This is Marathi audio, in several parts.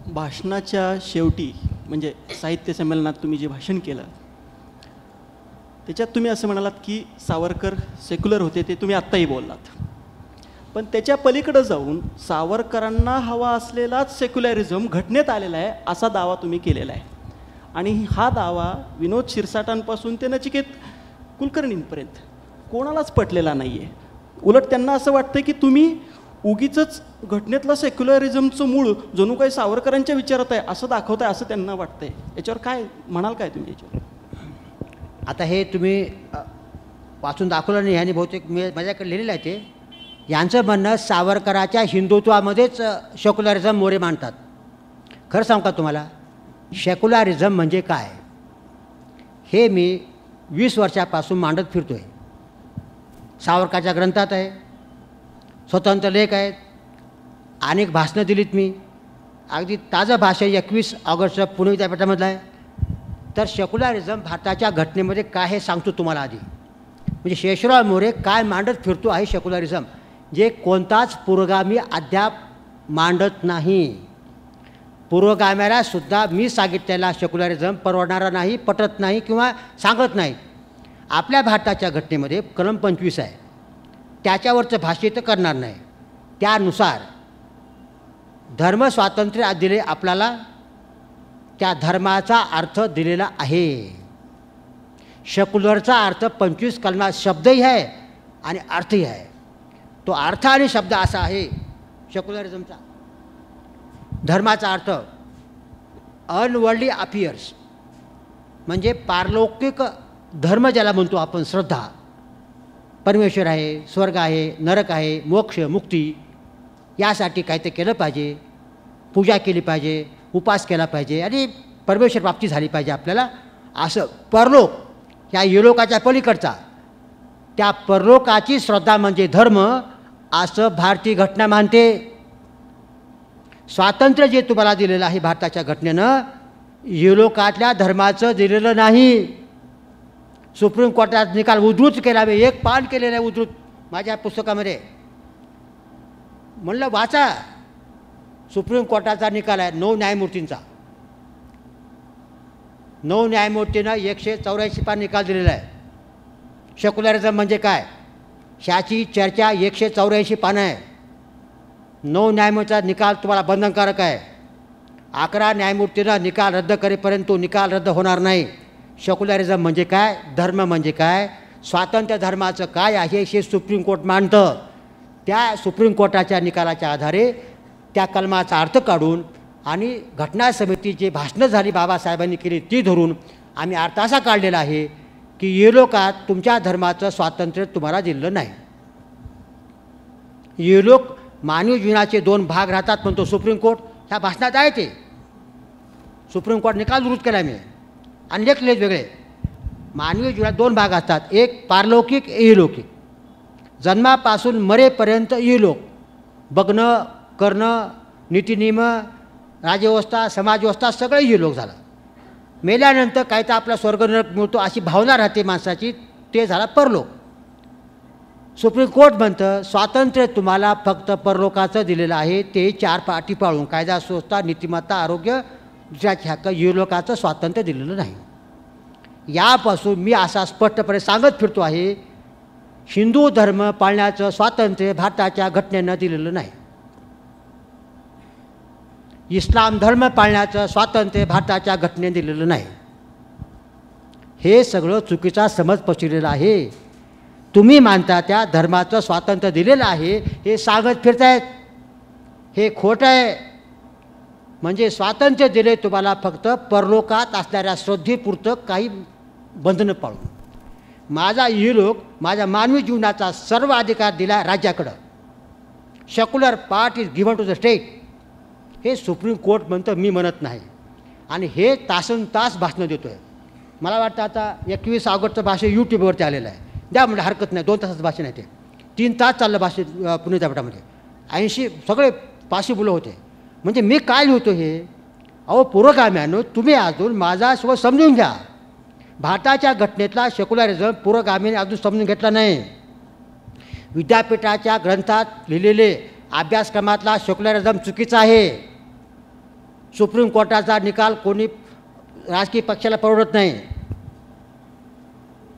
भाषणाच्या शेवटी म्हणजे साहित्य संमेलनात तुम्ही जे भाषण केलं त्याच्यात तुम्ही असं म्हणालात की सावरकर सेक्युलर होते, ते तुम्ही आत्ताही बोललात. पण त्याच्या पलीकडे जाऊन सावरकरांना हवा असलेलाच सेक्युलरिझम घटनेत आलेला आहे असा दावा तुम्ही केलेला आहे. आणि हा दावा विनोद शिरसाटांपासून ते नचिकेत कुलकर्णींपर्यंत कोणालाच पटलेला नाही आहे. उलट त्यांना असं वाटतं की तुम्ही उगीचंच घटनेतलं सेक्युलरिझमचं मूळ जणू काही सावरकरांच्या विचारात आहे असं दाखवताय असं त्यांना वाटतंय. याच्यावर काय म्हणाल काय तुम्ही याच्यावर? आता हे तुम्ही वाचून दाखवलं नाही, ह्याने बहुतेक मी माझ्याकडे लिहिलेलं आहे ते. यांचं म्हणणं सावरकराच्या हिंदुत्वामध्येच सेक्युलरिझम मोरे मांडतात. खरं सांगू का तुम्हाला, सेक्युलरिझम म्हणजे काय हे मी 20 वर्षापासून मांडत फिरतो आहे. सावरकराच्या ग्रंथात आहे, स्वतंत्र लेख आहेत, अनेक भाषणं दिलीत मी. अगदी ताजं भाषण 21 ऑगस्ट पुणे विद्यापीठामधलं आहे. तर सेक्युलरिझम भारताच्या घटनेमध्ये काय हे सांगतो तुम्हाला आधी. म्हणजे शेषराव मोरे काय मांडत फिरतो आहे सेक्युलरिझम, जे कोणताच पुरोगामी अद्याप मांडत नाही. पुरोगाम्याला सुद्धा मी सांगितलेला सेक्युलरिझम परवडणारा नाही, पटत नाही किंवा सांगत नाही. आपल्या भारताच्या घटनेमध्ये कलम 25 आहे, त्याच्यावरचं भाष्य तर करणार नाही. त्यानुसार धर्मस्वातंत्र्य दिले आपल्याला, त्या धर्माचा अर्थ दिलेला आहे. सेक्युलरचा अर्थ 25 कलमात शब्दही आहे आणि अर्थही आहे. तो अर्थ आणि शब्द असा आहे सेक्युलरिझमचा. धर्माचा अर्थ अनवर्ल्डली अफेअर्स म्हणजे पारलौकिक धर्म ज्याला म्हणतो आपण, श्रद्धा, परमेश्वर आहे, स्वर्ग आहे, नरक आहे, मोक्ष, मुक्ती, यासाठी काहीतरी केलं पाहिजे, पूजा केली पाहिजे, उपास केला पाहिजे आणि परमेश्वर प्राप्ती झाली पाहिजे आपल्याला. असं परलोक, या इलोकाच्या पलीकडचा, त्या परलोकाची श्रद्धा म्हणजे धर्म, असं भारतीय घटना मानते. स्वातंत्र्य जे तुम्हाला दिलेलं आहे भारताच्या घटनेनं, इलोकातल्या धर्माचं दिलेलं नाही. सुप्रीम कोर्टात निकाल उद्धृत केला, मी एक पान केलेलं आहे उद्धृत माझ्या पुस्तकामध्ये. म्हणलं वाचा, सुप्रीम कोर्टाचा निकाल आहे 9 न्यायमूर्तींचा. 9 न्यायमूर्तीनं 184 पान निकाल दिलेला आहे. सेक्युलरिझम म्हणजे काय ह्याची चर्चा 184 पानं आहे. 9 न्यायमूर्तीचा निकाल तुम्हाला बंधनकारक आहे. 11 न्यायमूर्तीनं निकाल रद्द करेपर्यंत तो निकाल रद्द होणार नाही. सेक्युलरिझम म्हणजे काय, धर्म म्हणजे काय, स्वातंत्र्य धर्माचं काय आहे हे सुप्रीम कोर्ट मांडतं. त्या सुप्रीम कोर्टाच्या निकालाच्या आधारे त्या कलमाचा अर्थ काढून आणि घटना समिती जे भाषणं झाली बाबासाहेबांनी केली ती धरून आम्ही अर्थ असा काढलेला आहे की इलोकात तुमच्या धर्माचं स्वातंत्र्य तुम्हाला दिलेलं नाही. इलोक मानवी जीवनाचे 2 भाग राहतात म्हणतो सुप्रीम कोर्ट, ह्या भाषणात आहे ते. सुप्रीम कोर्ट निकाल विरोध केला मी आणि लेखले वेगळे. मानवी जीवनात 2 भाग असतात, एक पारलौकिक, इहलौकिक. जन्मापासून मरेपर्यंत इहलोक, बघणं, करणं, नीतिनियम, राजव्यवस्था, समाजव्यवस्था सगळं इहलोक झालं. मेल्यानंतर काय तर आपला स्वर्ग नरक मिळतो अशी भावना राहते माणसाची, ते झाला परलोक. सुप्रीम कोर्ट म्हणतं स्वातंत्र्य तुम्हाला फक्त परलोकाचं दिलेलं आहे, ते 4 पाटी पाळून कायदा, सुव्यवस्था, नीतिमत्ता, आरोग्य, दुसऱ्याची हक्क, इहलोकाचं स्वातंत्र्य दिलेलं नाही. यापासून मी असा स्पष्टपणे सांगत फिरतो आहे, हिंदू धर्म पाळण्याचं स्वातंत्र्य भारताच्या घटनेनं दिलेलं नाही. इस्लाम धर्म पाळण्याचं स्वातंत्र्य भारताच्या घटनेने दिलेलं नाही. हे सगळं चुकीचा समज पसरलेला आहे. तुम्ही मानता त्या धर्माचं स्वातंत्र्य दिलेलं आहे हे सांगत फिरतायत, हे खोटं आहे. म्हणजे स्वातंत्र्य दिले तुम्हाला फक्त परलोकात असणाऱ्या श्रद्धेपुरतं काही बंधनं पाळून. माझा इहलोक, माझ्या मानवी जीवनाचा सर्व अधिकार दिला राज्याकडं. Secular part is given to the state, हे सुप्रीम कोर्ट म्हणतं, मी म्हणत नाही. आणि हे तासनतास भाषणं देतो आहे. मला वाटतं आता 21 ऑगस्टचं भाषण यूट्यूबवरती आलेलं आहे, द्या म्हणजे हरकत नाही. 2 तासाचं भाषण आहे ते, 3 तास चाललं भाषण पुणे विद्यापीठामध्ये. 80 सगळे पॉसिबल होते. म्हणजे मी काय लिहितो हे, अहो पुरोगाम्यानं तुम्ही अजून माझ्यासोबत समजून घ्या. भारताच्या घटनेतला सेक्युलरिझम पुरोगामीने अजून समजून घेतला नाही. विद्यापीठाच्या ग्रंथात लिहिलेले अभ्यासक्रमातला सेक्युलरिझम चुकीचा आहे. सुप्रीम कोर्टाचा निकाल कोणी राजकीय पक्षाला परवडत नाही,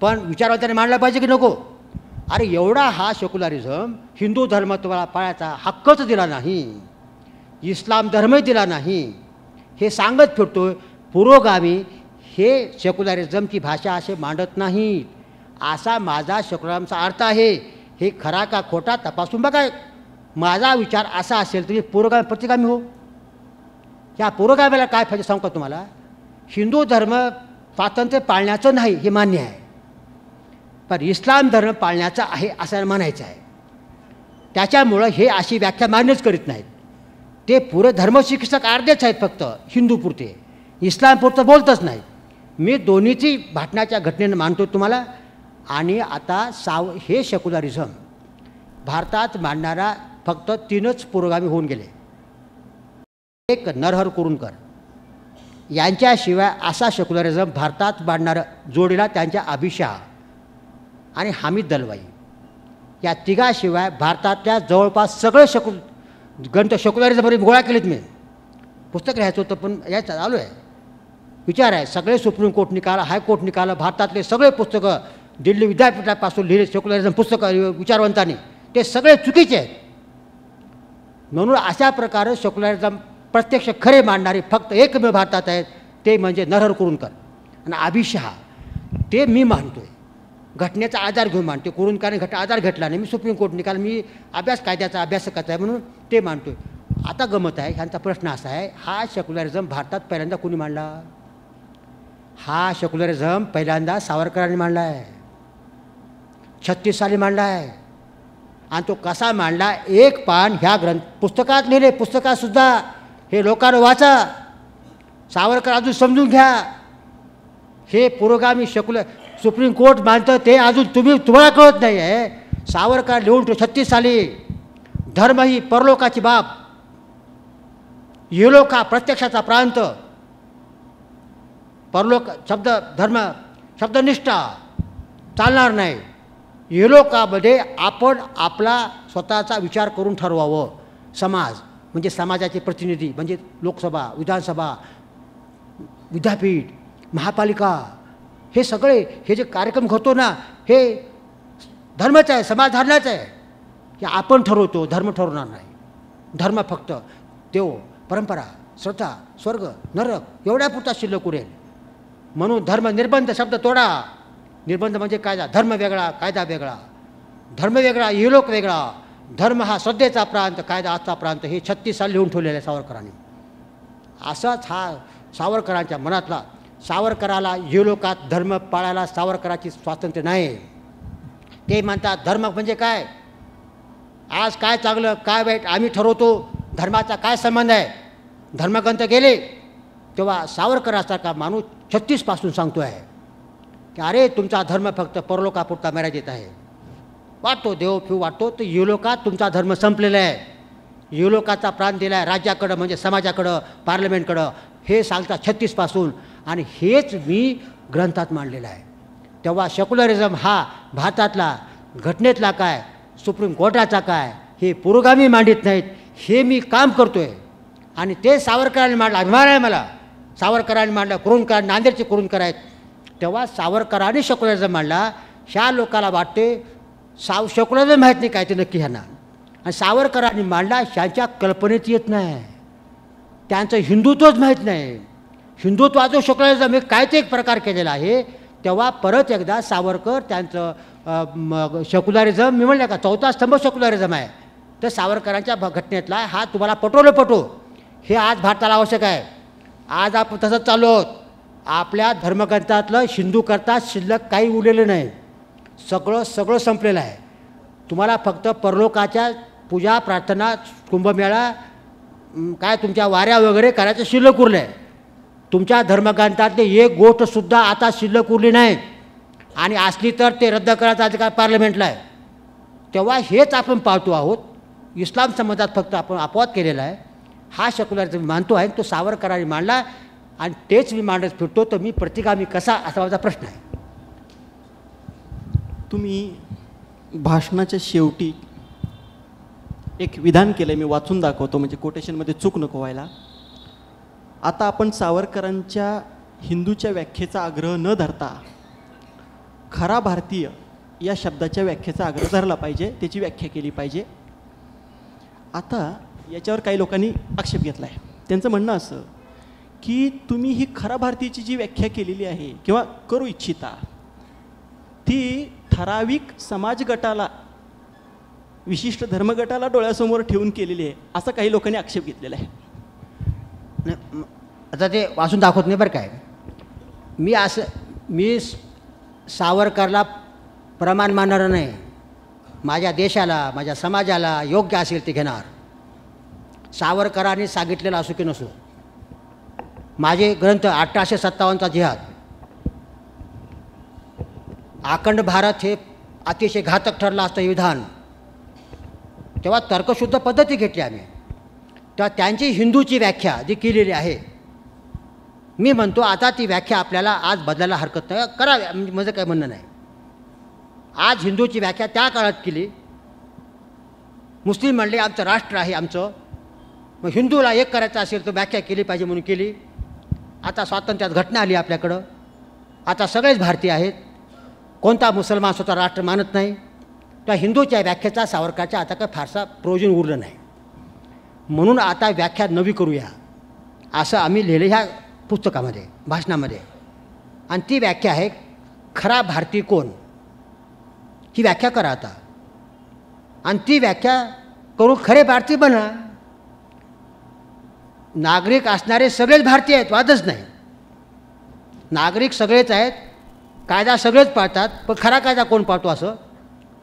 पण विचारवंताने मांडला पाहिजे की नको? अरे एवढा हा सेक्युलरिझम, हिंदू धर्म तुम्हाला पाळायचा हक्कच दिला नाही, इस्लाम धर्मही दिला नाही, हे सांगत फिरतोय. पुरोगामी हे सेक्युलरिझमची भाषा असे मांडत नाहीत, असा माझा सेक्युलरिझमचा अर्थ आहे. हे खरा का खोटा तपासून बघा. माझा विचार असा असेल तुम्ही पुरोगामी प्रतिगामी हो. या पुरोगामीला काय पाहिजे सांगू का तुम्हाला? हिंदू धर्म स्वातंत्र्य पाळण्याचं नाही हे मान्य आहे, पण इस्लाम धर्म पाळण्याचा आहे असं म्हणायचं आहे. त्याच्यामुळं हे अशी व्याख्या मान्यच करीत नाहीत. ते पुरे धर्मशिक्षक अर्धेच आहेत, फक्त हिंदूपुरते, इस्लामपुरतं बोलतच नाहीत. मी दोन्हीची भाटण्याच्या घटनेनं मानतो तुम्हाला. आणि आता हे सेक्युलरिझम भारतात मांडणारा फक्त 3च पुरोगामी होऊन गेले. एक नरहर कुरुंदकर यांच्याशिवाय असा सेक्युलरिझम भारतात मांडणारं जोडीला त्यांच्या अभिशाह आणि हामिद दलवाई, या तिघाशिवाय भारतातल्या जवळपास सगळे ग्रंथ सेक्युलरिझमवर गोळा केलेत. मी पुस्तक लिहायचं होतं पण याचं चालू आहे, विचार आहे. सगळे सुप्रीम कोर्ट निकाल, हायकोर्ट निकाल, भारतातले सगळे पुस्तकं दिल्ली विद्यापीठापासून लिहिले सेक्युलरिझम पुस्तकं विचारवंतांनी, ते सगळे चुकीचे आहेत. म्हणून अशा प्रकारे सेक्युलरिझम प्रत्यक्ष खरे मांडणारे फक्त एकमेव भारतात आहेत, ते म्हणजे नरहर कुरुंदकर आणि अभिशाह. ते मी मानतोय, घटनेचा आधार घेऊन मानतो. कुरुंदकरांनी आधार घेतला नाही, मी सुप्रीम कोर्ट निकाल, मी कायद्याचा अभ्यासकच आहे म्हणून ते मानतोय. आता गमत आहे, ह्यांचा प्रश्न असा आहे, हा सेक्युलरिझम भारतात पहिल्यांदा कोणी मांडला? हा सेक्युलरिझम पहिल्यांदा सावरकरांनी मांडला आहे, 36 साली मांडला आहे. आणि तो कसा मांडला, एक पान ह्या पुस्तकात लिहिले, पुस्तकातसुद्धा हे लोकांना वाचा, सावरकर अजून समजून घ्या. हे पुरोगामी सुप्रीम कोर्ट मानतं ते अजून तुम्हाला कळत नाही आहे. सावरकर लिहून 36 साली, धर्म ही परलोकाची बाब, इहलोक हा प्रत्यक्षाचा प्रांत, परलोक शब्द धर्म शब्दनिष्ठा चालणार नाही. इहलोकामध्ये आपण आपला स्वतःचा विचार करून ठरवावं. समाज म्हणजे समाजाचे प्रतिनिधी म्हणजे लोकसभा, विधानसभा, विद्यापीठ, महापालिका, हे सगळे हे जे कार्यक्रम करतो ना, हे धर्मच आहे, समाज धर्माचं आहे. हे आपण ठरवतो, धर्म ठरवणार नाही. धर्म फक्त देव, परंपरा, श्रद्धा, स्वर्ग, नरक एवढ्यापुरता शिल्लक उरेल. म्हणून धर्म निर्बंध शब्द तोडा. निर्बंध म्हणजे कायदा, धर्म वेगळा, कायदा वेगळा, धर्म वेगळा, इहलोक वेगळा. धर्म हा श्रद्धेचा प्रांत, कायदा आजचा प्रांत, हे 36 साल लिहून ठेवलेलं आहे सावरकरांनी. असाच हा सावरकरांच्या मनातला. सावरकराला इहलोकात धर्म पाळायला सावरकराची स्वातंत्र्य नाही. ते म्हणतात धर्म म्हणजे काय, आज काय चांगलं काय वाईट आम्ही ठरवतो, धर्माचा काय संबंध आहे. धर्मग्रंथ गेले तेव्हा सावरकरासारखा माणूस 36 पासून सांगतो आहे की अरे तुमचा धर्म फक्त परलोकापुरता मर्यादित आहे. वाटतो देव फिव वाटतो, तर इहलोकात तुमचा धर्म संपलेला आहे. इहलोकाचा प्रांत दिला आहे राज्याकडं म्हणजे समाजाकडं, पार्लमेंटकडं, हे सांगतात 36 पासून. आणि हेच मी ग्रंथात मांडलेलं आहे. तेव्हा सेक्युलरिझम हा भारतातला घटनेतला काय, सुप्रीम कोर्टाचा काय, हे पुरोगामी मांडित नाहीत. हे मी काम करतो आहे आणि ते सावरकरांनी मांडलं. अभिमान आहे मला, सावरकरांनी मांडलं. कुरुंदकर नांदेडचे कुरुंदकर आहेत. तेव्हा सावरकरांनी सेक्युलरिझम मांडला. ह्या लोकाला वाटते सेक्युलरिझम माहीत नाही काय ते नक्की ह्यांना. आणि सावरकरांनी मांडला, ह्यांच्या कल्पनेत येत नाही, त्यांचं हिंदुत्वच माहीत नाही. हिंदुत्वाचं सेक्युलरिझम हे काय ते एक प्रकार केलेला आहे. तेव्हा परत एकदा सावरकर त्यांचं सेक्युलरिझम, मी म्हणलं का 4था स्तंभ सेक्युलरिझम आहे, तर सावरकरांच्या घटनेतला हा तुम्हाला पटवलं पटो, हे आज भारताला आवश्यक आहे. आज आपण तसंच चाललो आहोत. आपल्या धर्मग्रंथातलं हिंदू करता शिल्लक काही उरलेलं नाही, सगळं संपलेलं आहे. तुम्हाला फक्त परलोकाच्या पूजा प्रार्थना कुंभमेळा काय तुमच्या वाऱ्या वगैरे करायचं शिल्लक उरलं आहे. तुमच्या धर्मग्रंथातली एक गोष्टसुद्धा आता शिल्लक उरली नाही, आणि असली तर ते रद्द करायचा अधिकार पार्लमेंटला आहे. तेव्हा हेच आपण पाळतो आहोत. इस्लाम समाजात फक्त आपण अपवाद केलेला आहे. हा सेक्युलरिझम मानतो आहे, तो सावरकरांनी मांडला आणि तेच मी मांडत फिरतो. तर मी प्रतिगामी कसा, असा माझा प्रश्न आहे. तुम्ही भाषणाच्या शेवटी एक विधान केलं, मी वाचून दाखवतो म्हणजे कोटेशनमध्ये चूक नको व्हायला. आता आपण सावरकरांच्या हिंदूच्या व्याख्येचा आग्रह न धरता खरा भारतीय या शब्दाच्या व्याख्येचा आग्रह धरला पाहिजे, त्याची व्याख्या केली पाहिजे. आता याच्यावर काही लोकांनी आक्षेप घेतला आहे. त्यांचं म्हणणं असं की तुम्ही ही खरा भारतीयाची जी व्याख्या केलेली आहे किंवा करू इच्छिता ती ठराविक समाज गटाला, विशिष्ट धर्मगटाला डोळ्यासमोर ठेवून केलेली आहे, असं काही लोकांनी आक्षेप घेतलेला आहे. आता ते वाचून दाखवत नाही बरं काय. मी सावरकरला प्रमाण मानणार नाही. माझ्या देशाला, माझ्या समाजाला योग्य असेल ते घेणार. सावरकरांनी सांगितलेलं असो की नसो, माझे ग्रंथ 1857चा जिहाद, अखंड भारत हे अतिशय घातक ठरलं असतं विधान, तेव्हा तर्कशुद्ध पद्धती घेतली आम्ही. तेव्हा त्यांची हिंदूची व्याख्या जी केलेली आहे, मी म्हणतो आता ती व्याख्या आपल्याला आज बदलायला हरकत नाही, करावी. म्हणजे माझं काय म्हणणं नाही. आज हिंदूची व्याख्या त्या काळात केली. मुस्लिम म्हणले आमचं राष्ट्र आहे आमचं, मग हिंदूला एक करायचं असेल तर व्याख्या केली पाहिजे म्हणून केली. आता स्वातंत्र्यात घटना आली आपल्याकडं, आता सगळेच भारतीय आहेत, कोणता मुसलमान स्वतः राष्ट्र मानत नाही. त्या हिंदूच्या व्याख्येचा सावरकरच्या आता काय फारसा प्रयोजन उरलं नाही. म्हणून आता व्याख्या नवी करूया असं आम्ही लिहिलं ह्या पुस्तकामध्ये, भाषणामध्ये. आणि ती व्याख्या आहे खरा भारतीय कोण, ही व्याख्या करा आता. आणि ती व्याख्या करून खरे भारतीय बना. नागरिक असणारे सगळेच भारतीय आहेत, वादच नाही. नागरिक सगळेच आहेत, कायदा सगळेच पाळतात, पण खरा कायदा कोण पाळतो असं,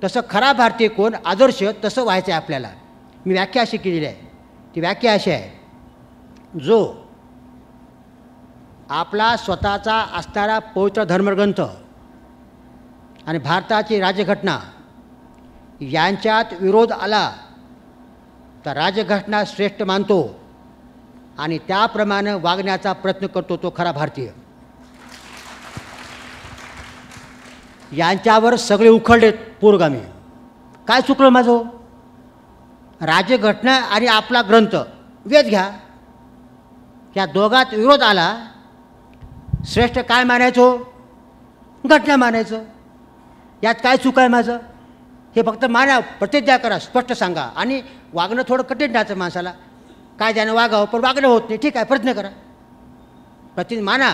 तसं खरा भारतीय कोण, आदर्श तसं व्हायचं आहे आपल्याला. मी व्याख्या अशी केलेली आहे. ती व्याख्या अशी आहे, जो आपला स्वतःचा असणारा पवित्र धर्मग्रंथ आणि भारताची राज्यघटना यांच्यात विरोध आला तर राज्यघटना श्रेष्ठ मानतो आणि त्याप्रमाणे वागण्याचा प्रयत्न करतो तो खरा भारतीय. यांच्यावर सगळे उखळलेत पुरोगामी. काय चुकलं माझं? राज्यघटना आणि आपला ग्रंथ वेद घ्या, या दोघात विरोध आला, श्रेष्ठ काय मानायचो? घटना मानायचं. यात काय चूक आहे माझं? हे फक्त माना, प्रतिज्ञा करा, स्पष्ट सांगा. आणि वागणं थोडं कठीण राहतं माणसाला, कायद्यानं वागावं, पण वागणं होत नाही, ठीक आहे, प्रयत्न करा, प्रतिज्ञा माना.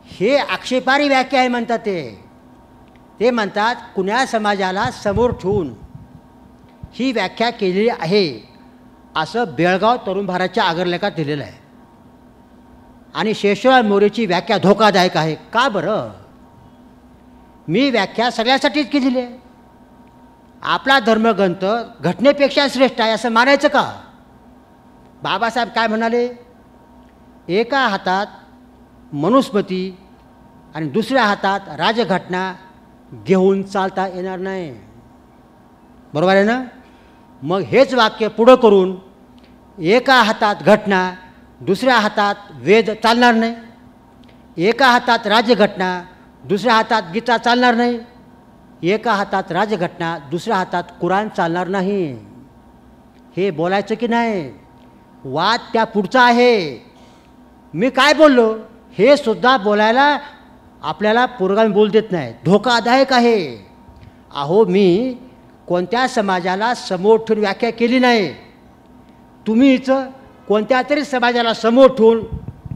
हे आक्षेपारी व्याख्या आहे म्हणतात. ते म्हणतात कुण्या समाजाला समोर ठेवून ही व्याख्या केलेली आहे असं बेळगाव तरुण भारतच्या आगरलेखात दिलेलं आहे. आणि शेषराव मोरेची व्याख्या धोकादायक आहे. का बरं? मी व्याख्या सगळ्यासाठीच केलेली आहे. आपला धर्मग्रंथ घटनेपेक्षा श्रेष्ठ आहे असं मानायचं का? बाबासाहेब काय म्हणाले? एका हातात मनुस्मृती आणि दुसऱ्या हातात राजघटना घेऊन चालता येणार नाही. बरोबर आहे ना? मग हेच वाक्य पुढं करून एका हातात घटना, दुसऱ्या हातात वेद चालणार नाही. एका हातात राज्यघटना, दुसऱ्या हातात गीता चालणार नाही. एका हातात राज्यघटना, दुसऱ्या हातात कुराण चालणार नाही. हे बोलायचं की नाही? वाद त्या पुढचा आहे. मी काय बोललो हे सुद्धा बोलायला आपल्याला पुरोगामी बोल देत नाही. धोकादायक आहे. अहो, मी कोणत्या समाजाला समोर ठेवून व्याख्या केली नाही. तुम्ही इथं कोणत्या तरी समाजाला समोर ठेवून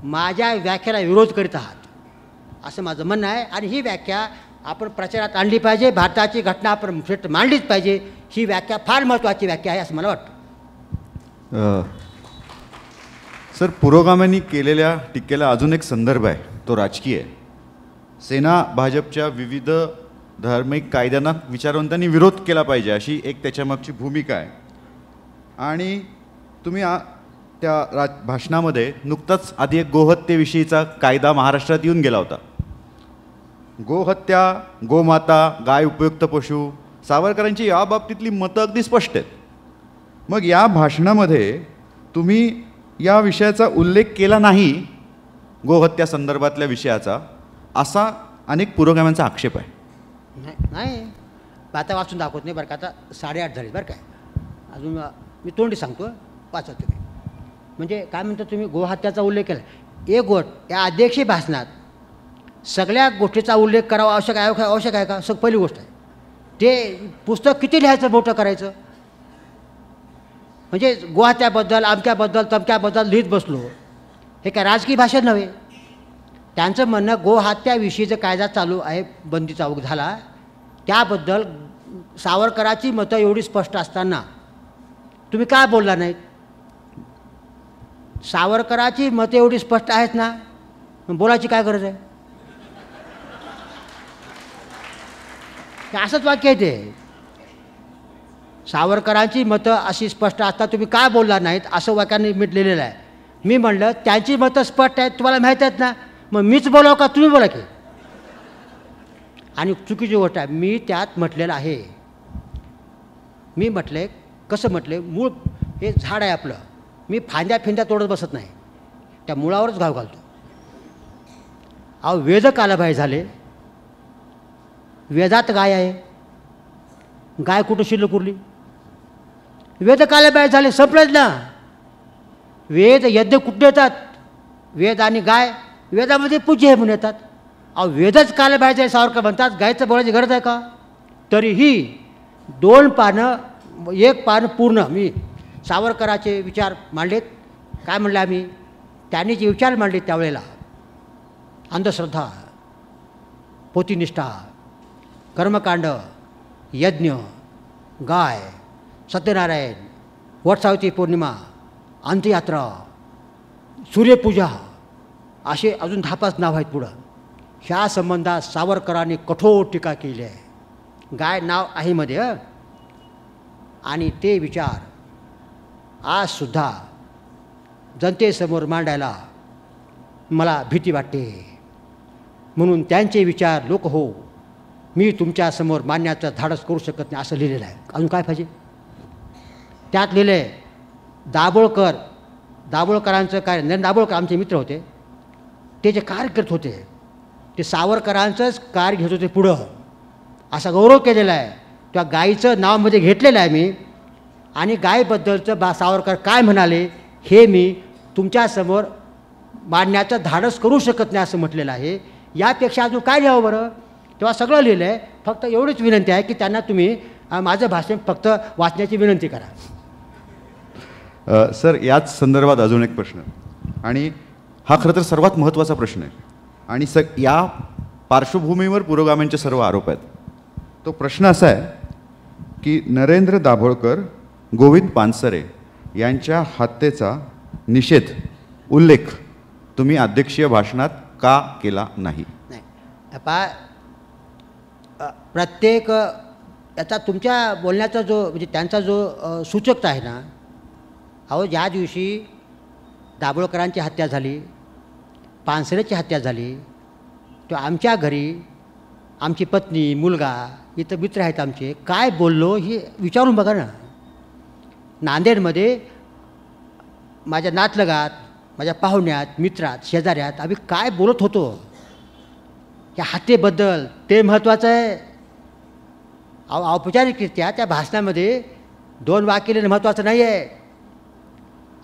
माझ्या व्याख्याला विरोध करीत आहात असं माझं म्हणणं आहे. आणि ही व्याख्या आपण प्रचारात आणली पाहिजे. भारताची घटना आपण मांडलीच पाहिजे. ही व्याख्या फार महत्त्वाची व्याख्या आहे असं मला वाटतं. सर, पुरोगाम्यांनी केलेल्या टीकेला अजून एक संदर्भ आहे, तो राजकीय आहे. सेना भाजपच्या विविध धार्मिक कायद्यांना विचारवंतांनी विरोध केला पाहिजे अशी एक त्याच्यामागची भूमिका आहे. आणि तुम्ही त्या भाषणामध्ये नुकताच आधी एक गोहत्येविषयीचा कायदा महाराष्ट्रात येऊन गेला होता. गोहत्या, गोमाता, गाय उपयुक्त पशु, सावरकरांची या बाबतीतली मतं अगदी स्पष्ट आहेत. मग या भाषणामध्ये तुम्ही या विषयाचा उल्लेख केला नाही, गोहत्या संदर्भातल्या विषयाचा, असा अनेक पुरोगाम्यांचा आक्षेप आहे. नाही, आता वाचून दाखवत नाही बरं का. आता 8:30 झाली बरं काय. अजून मी तोंडी सांगतो, वाचा तुम्ही. म्हणजे काय म्हणता तुम्ही? गोहत्याचा उल्लेख केला. एक गोष्ट या अध्यक्षीय भाषणात सगळ्या गोष्टीचा उल्लेख करावा आवश्यक आहे का? पहिली गोष्ट आहे ते पुस्तक किती लिहायचं मोठं करायचं. म्हणजे गुवाहाट्याबद्दल अमक्याबद्दल तमक्याबद्दल लिहित बसलो हे काय राजकीय भाषण नव्हे. त्यांचं म्हणणं गोहत्याविषयी जो कायदा चालू आहे बंदीचा झाला त्याबद्दल सावरकरांची मतं एवढी स्पष्ट असताना तुम्ही काय बोलला नाहीत. सावरकरांची मतं एवढी स्पष्ट आहेत ना, मग बोलायची काय गरज आहे. हे असंच वाक्य आहे ते. सावरकरांची मतं अशी स्पष्ट असतात तुम्ही काय बोलला नाहीत असं वाक्याने मी लिहिलेलं आहे. मी म्हणलं त्यांची मतं स्पष्ट आहेत तुम्हाला माहीत आहेत ना, मग मीच बोलावं का तुम्ही बोला की. आणि चुकीची गोष्ट आहे मी त्यात म्हटलेलं आहे. मी म्हटले कसं म्हटले मूळ हे झाड आहे आपलं, मी फांद्या तोडत बसत नाही, त्या मुळावरच घाव घालतो. अहो वेद कालबाह्य झाले. वेदात गाय आहे, गाय कुठं शिल्लक उरली. वेद कालबाह्य झाले संपलंच ना. वेद यज्ञ कुठे येतात, वेद आणि गाय वेदामध्ये पूज्य आहे म्हणून येतात. अहो वेदच कालबाह्य झाले सावरकर म्हणतात, गायचं बोलायची गरज आहे का. तरीही 2 पानं 1 पान पूर्ण मी सावरकरांचे विचार मांडलेत. काय म्हणले आम्ही, त्यांनी जे विचार मांडले त्यावेळेला अंधश्रद्धा, पोतीनिष्ठा, कर्मकांड, यज्ञ, गाय, सत्यनारायण, वटसावित्री पौर्णिमा, अंत्ययात्रा, सूर्यपूजा असे अजून 10-5 नाव आहेत पुढं. ह्या संबंधात सावरकरांनी कठोर टीका केली आहे. गाय नाव आहे मध्ये. आणि ते विचार आजसुद्धा जनतेसमोर मांडायला मला भीती वाटते. म्हणून त्यांचे विचार लोक हो मी तुमच्यासमोर मांडण्याचं धाडस करू शकत नाही असं लिहिलेलं आहे. अजून काय पाहिजे. त्यात लिहिलं आहे दाभोळकरांचं काय, नरेंद्र दाभोळकर आमचे मित्र होते, ते जे कार्य करत होते ते सावरकरांचंच कार्य घेत होते पुढं असा गौरव केलेला आहे. त्या गायीचं नावामध्ये घेतलेलं आहे मी. आणि गायबद्दलचं सावरकर काय म्हणाले हे मी तुमच्यासमोर मांडण्याचं धाडस करू शकत नाही असं म्हटलेलं आहे. यापेक्षा अजून काय लिहावं बरं. तेव्हा सगळं लिहिलं आहे. फक्त एवढीच विनंती आहे की त्यांना तुम्ही माझं भाषण फक्त वाचण्याची विनंती करा. सर याच संदर्भात अजून एक प्रश्न, आणि हा खरं तर सर्वात महत्त्वाचा प्रश्न आहे आणि या पार्श्वभूमीवर पुरोगामींचे सर्व आरोप आहेत. तो प्रश्न असा आहे की नरेंद्र दाभोळकर, गोविंद पानसरे यांच्या हत्येचा निषेध उल्लेख तुम्ही अध्यक्षीय भाषणात का केला नाही. प्रत्येक याचा तुमच्या बोलण्याचा जो म्हणजे त्यांचा जो सूचकता आहे ना, अहो ज्या दिवशी दाभोळकरांची हत्या झाली, पानसरेची हत्या झाली, तो आमच्या घरी आमची पत्नी, मुलगा, इथं मित्र आहेत आमचे, काय बोललो हे विचारून बघा ना. नांदेडमध्ये माझ्या नातलगात, माझ्या पाहुण्यात, मित्रात, शेजाऱ्यात आम्ही काय बोलत होतो या हत्येबद्दल ते महत्त्वाचं आहे. औपचारिकरित्या त्या भाषणामध्ये 2 वाक्य लिहिणं महत्त्वाचं नाही आहे.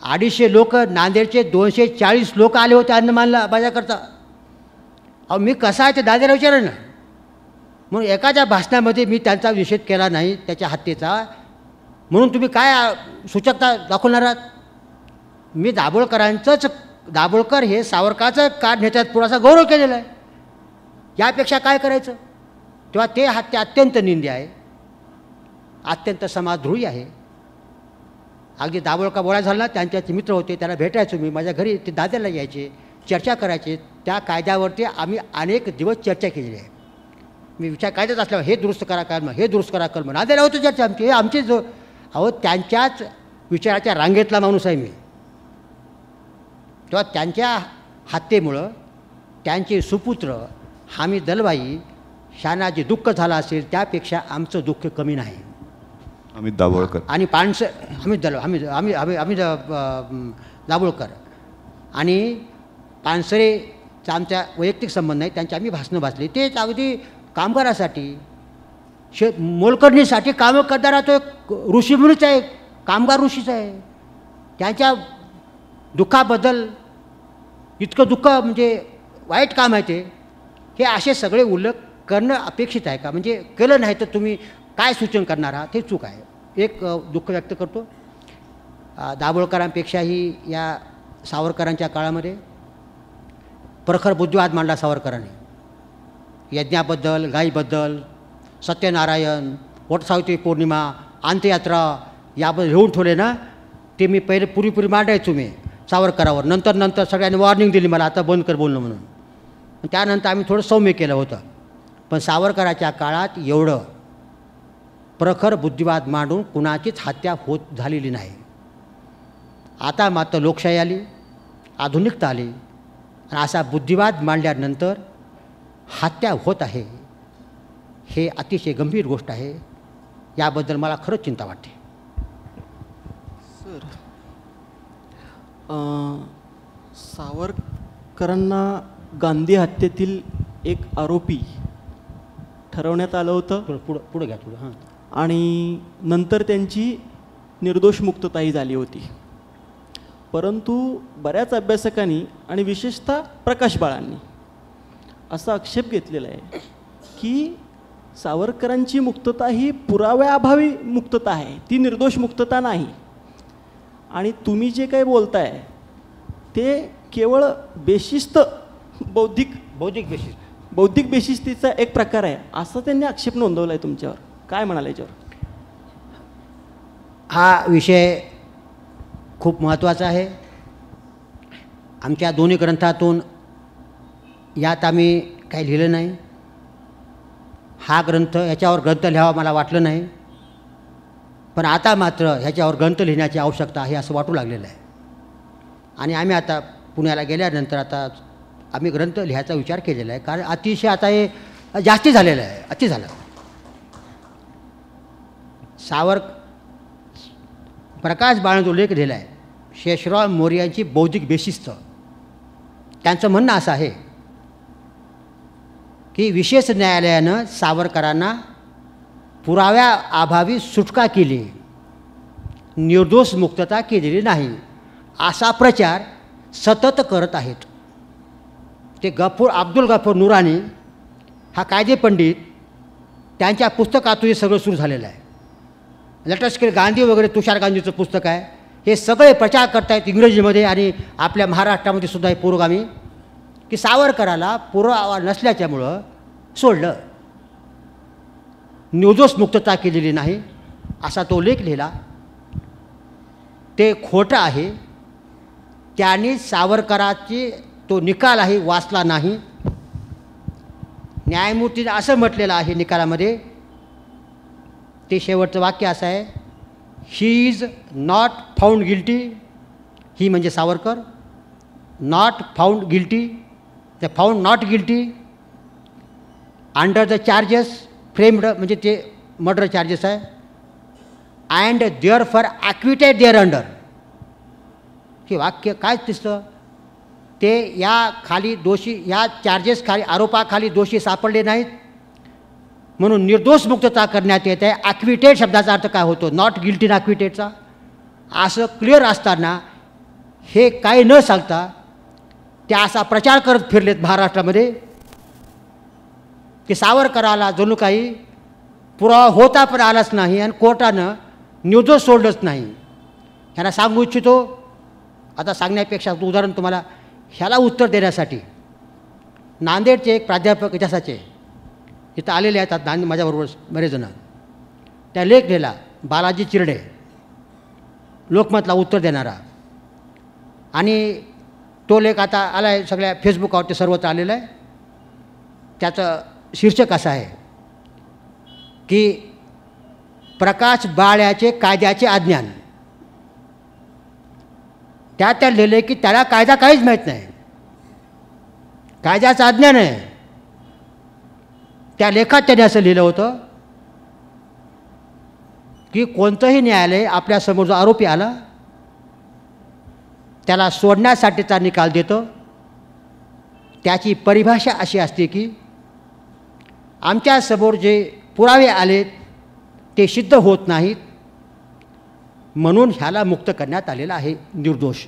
250 लोक, नांदेडचे 240 लोक आले होते अन्नमानला माझ्याकरता. अहो मी कसा आहे ते दादाला विचारा ना. म्हणून एखाद्या भाषणामध्ये मी त्यांचा निषेध केला नाही त्याच्या हत्येचा, म्हणून तुम्ही काय सूचकता दाखवणार आहात. मी दाभोळकर हे सावरकरांचं कार्य नेत्यात पुराचा गौरव केलेला आहे. यापेक्षा काय करायचं. तेव्हा ते हत्या अत्यंत निंदी आहे, अत्यंत समाजद्रोही आहे. अगदी दाभोळकर बोलायला झाला, त्यांचे मित्र होते, त्याला भेटायचो मी, माझ्या घरी ते दाद्याला यायचे, चर्चा करायचे. त्या कायद्यावरती आम्ही अनेक दिवस चर्चा केलेली आहे. मी विचार कायद्यात असल्यावर हे दुरुस्त करा कळमं, हे दुरुस्त करा कळमं, नांदेडला होतं चर्चा आमची. हे आमचे जो अहो त्यांच्याच विचाराच्या रांगेतला माणूस आहे मी. तेव्हा त्यांच्या हत्येमुळं त्यांचे सुपुत्र हामिद दलवाई शाना जे दुःख झालं असेल त्यापेक्षा आमचं दुःख कमी नाही. अमित दाभोळकर आणि आम्ही दाभोळकर आणि पानसरेचा आमचा वैयक्तिक संबंध नाही. त्यांची आम्ही भाषणं वाचली. तेच अगदी कामगारासाठी मोलकरणीसाठी कामं करणारा तो एक ऋषीमुनीच आहे, कामगार ऋषीच आहे. त्यांच्या दुःखाबद्दल इतकं दुःख म्हणजे वाईट काम आहे ते, हे असे सगळे उल्लेख करणं अपेक्षित आहे का? म्हणजे केलं नाही तर तुम्ही काय सूचन करणार आहात, हे चूक आहे. एक दुःख व्यक्त करतो, दाभोळकरांपेक्षाही या सावरकरांच्या काळामध्ये प्रखर बुद्धिवाद मांडला सावरकरांनी. यज्ञाबद्दल, गायीबद्दल, सत्यनारायण, वटसावित्री पौर्णिमा, अंत्ययात्रा याबद्दल लिहून ठेवले ना, ते मी पहिले पुरी मांडायचो मी सावरकरावर. नंतर सगळ्यांनी वॉर्निंग दिली मला, आता बंद कर बोलणं म्हणून. त्यानंतर आम्ही थोडं सौम्य केलं होतं. पण सावरकराच्या काळात एवढं प्रखर बुद्धिवाद मांडून कुणाचीच हत्या होत झालेली नाही. आता मात्र लोकशाही आली, आधुनिकता आली आणि असा बुद्धिवाद मांडल्यानंतर हत्या होत आहे. हे अतिशय गंभीर गोष्ट आहे. याबद्दल मला खरंच चिंता वाटते. सर, सावरकरांना गांधी हत्येतील एक आरोपी ठरवण्यात आलं होतं. पुढं घ्या थोडं. हां. आणि नंतर त्यांची निर्दोष मुक्तताही झाली होती. परंतु बऱ्याच अभ्यासकांनी आणि विशेषतः प्रकाश बाळांनी असा आक्षेप घेतलेला आहे की सावरकरांची मुक्तता ही पुराव्याअभावी मुक्तता आहे, ती निर्दोष मुक्तता नाही. आणि तुम्ही जे काही बोलताय ते केवळ बेशिस्त बौद्धिक बेशिस्तीचा एक प्रकार आहे, असा त्यांनी आक्षेप नोंदवला आहे तुमच्यावर. काय म्हणाले याच्यावर? हा विषय खूप महत्त्वाचा आहे. आमच्या दोन्ही ग्रंथातून यात आम्ही काही लिहिलं नाही. हा ग्रंथ, याच्यावर ग्रंथ लिहावा मला वाटलं नाही. पण आता मात्र ह्याच्यावर ग्रंथ लिहिण्याची आवश्यकता आहे असं वाटू लागलेलं आहे. आणि आम्ही आता पुण्याला गेल्यानंतर आता आम्ही ग्रंथ लिहायचा विचार केलेला आहे. कारण अतिशय आता हे जास्ती झालेलं आहे, अति झालं. प्रकाश बाळांचा उल्लेख दिला आहे, शेषराव मोरे यांची बौद्धिक बेशिस्त. त्यांचं म्हणणं असं आहे की विशेष न्यायालयानं सावरकरांना पुराव्याअभावी सुटका केली, निर्दोष मुक्तता केलेली नाही, असा प्रचार सतत करत आहेत. ते अब्दुल गफूर नुरानी हा कायदे पंडित, त्यांच्या पुस्तकातून हे सगळं सुरू झालेलं आहे. लेटेस्ट गांधी वगैरे तुषार गांधीचं पुस्तक आहे. हे सगळे प्रचार करतायत इंग्रजीमध्ये आणि आपल्या महाराष्ट्रामध्ये सुद्धा हे पुरोगामी, की सावरकराला पुरावा नसल्याच्यामुळं सोडलं, निर्दोष मुक्तता केलेली नाही असा तो लेख लिहिला. ते खोटं आहे. त्यांनी सावरकराची तो निकाल आहे वाचला नाही. न्यायमूर्तीने असं म्हटलेलं आहे निकालामध्ये, ते शेवटचं वाक्य असं आहे, he is not found guilty. He म्हणजे Savarkar. Not found guilty, the found not guilty under the charges framed, म्हणजे ते मर्डर चार्जेस आहे, and therefore acquitted thereunder. हे वाक्य काय दिसतं? ते या खाली दोषी, या चार्जेस खाली, आरोपाखाली दोषी सापडले नाहीत म्हणून निर्दोष मुक्तता करण्यात येत आहे. ॲक्विटेड शब्दाचा अर्थ काय होतो? नॉट गिल्टी ना ॲक्विटेडचा. असं क्लिअर असताना हे काही न सांगता त्या असा प्रचार करत फिरलेत महाराष्ट्रामध्ये की सावरकराला जणू काही पुरावा होता पण आलाच नाही आणि कोर्टानं निर्दोष सोडलंच नाही. ह्यांना सांगू इच्छितो, आता सांगण्यापेक्षा उदाहरण तुम्हाला ह्याला उत्तर देण्यासाठी नांदेडचे एक प्राध्यापक इतिहासाचे इथं आलेले आहेत. आता माझ्याबरोबर बरेच जण. त्या लेख लिहिला बालाजी चिरडे, लोकमतला उत्तर देणारा. आणि तो लेख आता आला आहे सगळ्या फेसबुकावरती सर्वत्र आलेला आहे. त्याचं शीर्षक असं आहे की प्रकाश बाळ्याचे कायद्याचे अज्ञान. त्यात लिहिले की त्याला कायदा काहीच माहीत नाही, कायद्याचं अज्ञान आहे. त्या लेखात त्याने असं लिहिलं होतं की कोणतंही न्यायालय आपल्यासमोर जो आरोपी आला त्याला सोडण्यासाठीचा निकाल देतं. त्याची परिभाषा अशी असते की आमच्यासमोर जे पुरावे आलेत ते सिद्ध होत नाहीत म्हणून ह्याला मुक्त करण्यात आलेलं आहे निर्दोष.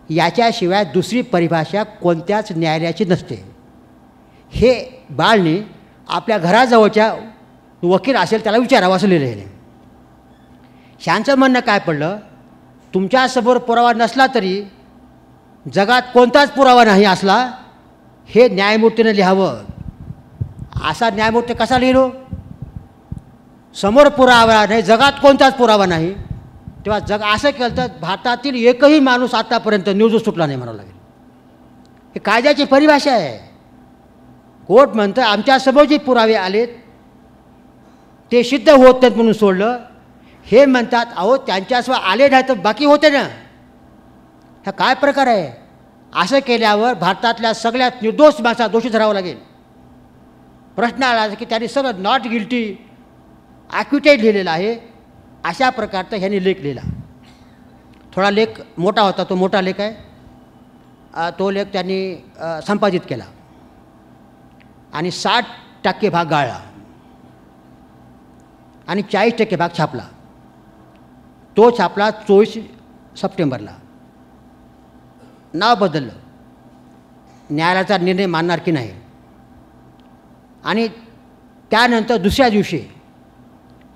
याच्याशिवाय दुसरी परिभाषा कोणत्याच न्यायालयाची नसते. हे बाळने आपल्या घराजवळच्या वकील असेल त्याला विचारावं असं लिहिलेलं आहे. ह्यांचं म्हणणं काय पडलं, तुमच्यासमोर पुरावा नसला तरी जगात कोणताच पुरावा नाही असला हे न्यायमूर्तीने लिहावं. असा न्यायमूर्ती कसा लिहिलो? समोर पुरावा नाही, जगात कोणताच पुरावा नाही, तेव्हा जग असं केलं तर भारतातील एकही माणूस आतापर्यंत न्यूज सुटला नाही म्हणावं लागेल. हे कायद्याची परिभाषा आहे. कोर्ट म्हणतं आमच्यासमोर जे पुरावे आलेत ते सिद्ध होत नाहीत म्हणून सोडलं. हे म्हणतात अहो त्यांच्यासमोर आले नाही तर बाकी होते ना. हा काय प्रकार आहे? असं केल्यावर भारतातल्या सगळ्यात निर्दोष माणसाला दोषी धरावं लागेल. प्रश्न आला की त्यांनी सगळं नॉट गिल्टी ॲक्युटेड लिहिलेलं आहे. अशा प्रकारचा ह्यांनी लेख लिहिला. थोडा लेख मोठा होता, तो मोठा लेख आहे. तो लेख त्यांनी संपादित केला आणि 60% भाग गाळला आणि 40% भाग छापला. तो छापला 24 सप्टेंबरला. नाव बदललं, न्यायालयाचा निर्णय मानणार की नाही. आणि त्यानंतर दुसऱ्या दिवशी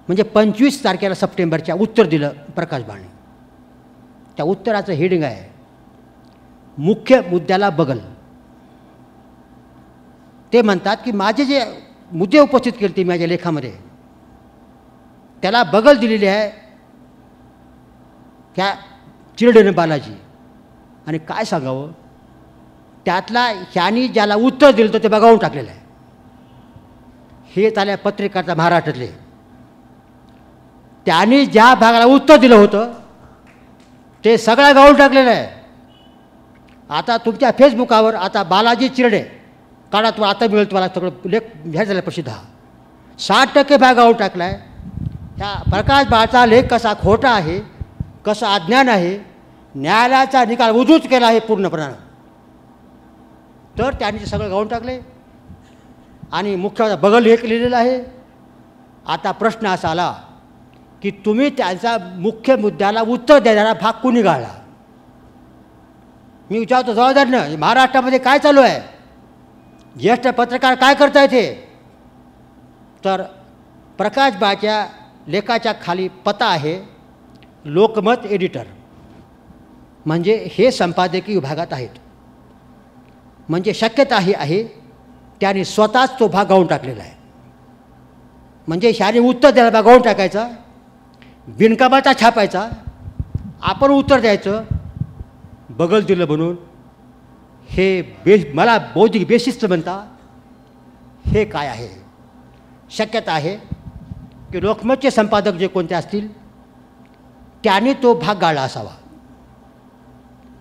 म्हणजे 25 तारखेला सप्टेंबरच्या उत्तर दिलं प्रकाश बाळने. त्या उत्तराचं हेडिंग आहे मुख्य मुद्द्याला बगल. ते म्हणतात की माझे जे मुद्दे उपस्थित केले ते माझ्या लेखामध्ये त्याला बगल दिलेली आहे त्या चिरडेन बालाजी. आणि काय सांगावं, त्यातला ह्यांनी ज्याला उत्तर दिलं तर ते बघावून टाकलेलं आहे. हे झाल्या पत्रकारिता महाराष्ट्रातले. त्यांनी ज्या भागाला उत्तर दिलं होतं ते सगळं गाळून टाकलेलं आहे. आता तुमच्या फेसबुकावर आता बालाजी चिरडे काढा, तो आता मिळेल तुम्हाला सगळं लेख ह्या झाला प्रसिद्ध. 60% भाग गाळून टाकला आहे. ह्या प्रकाश बाळचा लेख कसा खोटा आहे, कसं अज्ञान आहे, न्यायालयाचा निकाल उजूच केला आहे पूर्णपणानं, तर त्यांनी ते सगळं गाळून टाकले. आणि मुख्य बगल लेख लिहिलेला आहे. आता प्रश्न असा आला की तुम्ही त्यांचा मुख्य मुद्द्याला उत्तर देणारा भाग कुणी गाळला? मी विचारतो जबाबदारीनं, महाराष्ट्रामध्ये काय चालू आहे? ज्येष्ठ पत्रकार काय करतायत हे? तर प्रकाश बाळच्या लेखाच्या खाली पत्ता आहे लोकमत एडिटर, म्हणजे हे संपादकीय विभागात आहेत. म्हणजे शक्यता ही आहे त्याने स्वतःच तो भाग गाळून टाकलेला आहे. म्हणजे ह्याने उत्तर द्यायला भाग गाळून टाकायचा, बिनकामाचा छापायचा, आपण उत्तर द्यायचं, बगल दिलं म्हणून. हे मला बौद्धिक बेशिस्त म्हणता. हे काय आहे? शक्यता आहे की लोकमतचे संपादक जे कोणते असतील त्याने तो भाग गाळला असावा.